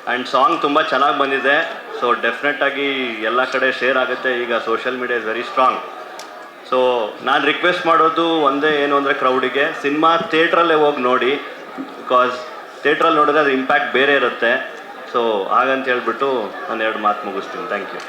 And song ತುಂಬ ಚೆನ್ನಾಗಿ ಬಂದಿದೆ. ಸೊ ಡೆಫಿನೆಟಾಗಿ ಎಲ್ಲ ಕಡೆ ಶೇರ್ ಆಗುತ್ತೆ. ಈಗ social media is very strong. So ನಾನು ರಿಕ್ವೆಸ್ಟ್ ಮಾಡೋದು ಒಂದೇ ಏನು ಅಂದರೆ ಕ್ರೌಡಿಗೆ ಸಿನಿಮಾ ಥಿಯೇಟ್ರಲ್ಲೇ ಹೋಗಿ ನೋಡಿ. ಬಿಕಾಸ್ ಥಿಯೇಟ್ರಲ್ಲಿ ನೋಡಿದ್ರೆ ಅದು ಇಂಪ್ಯಾಕ್ಟ್ ಬೇರೆ ಇರುತ್ತೆ. ಸೊ ಹಾಗಂತ ಹೇಳ್ಬಿಟ್ಟು ನಾನು 2 ಮಾತು ಮುಗಿಸ್ತೀನಿ. Thank you.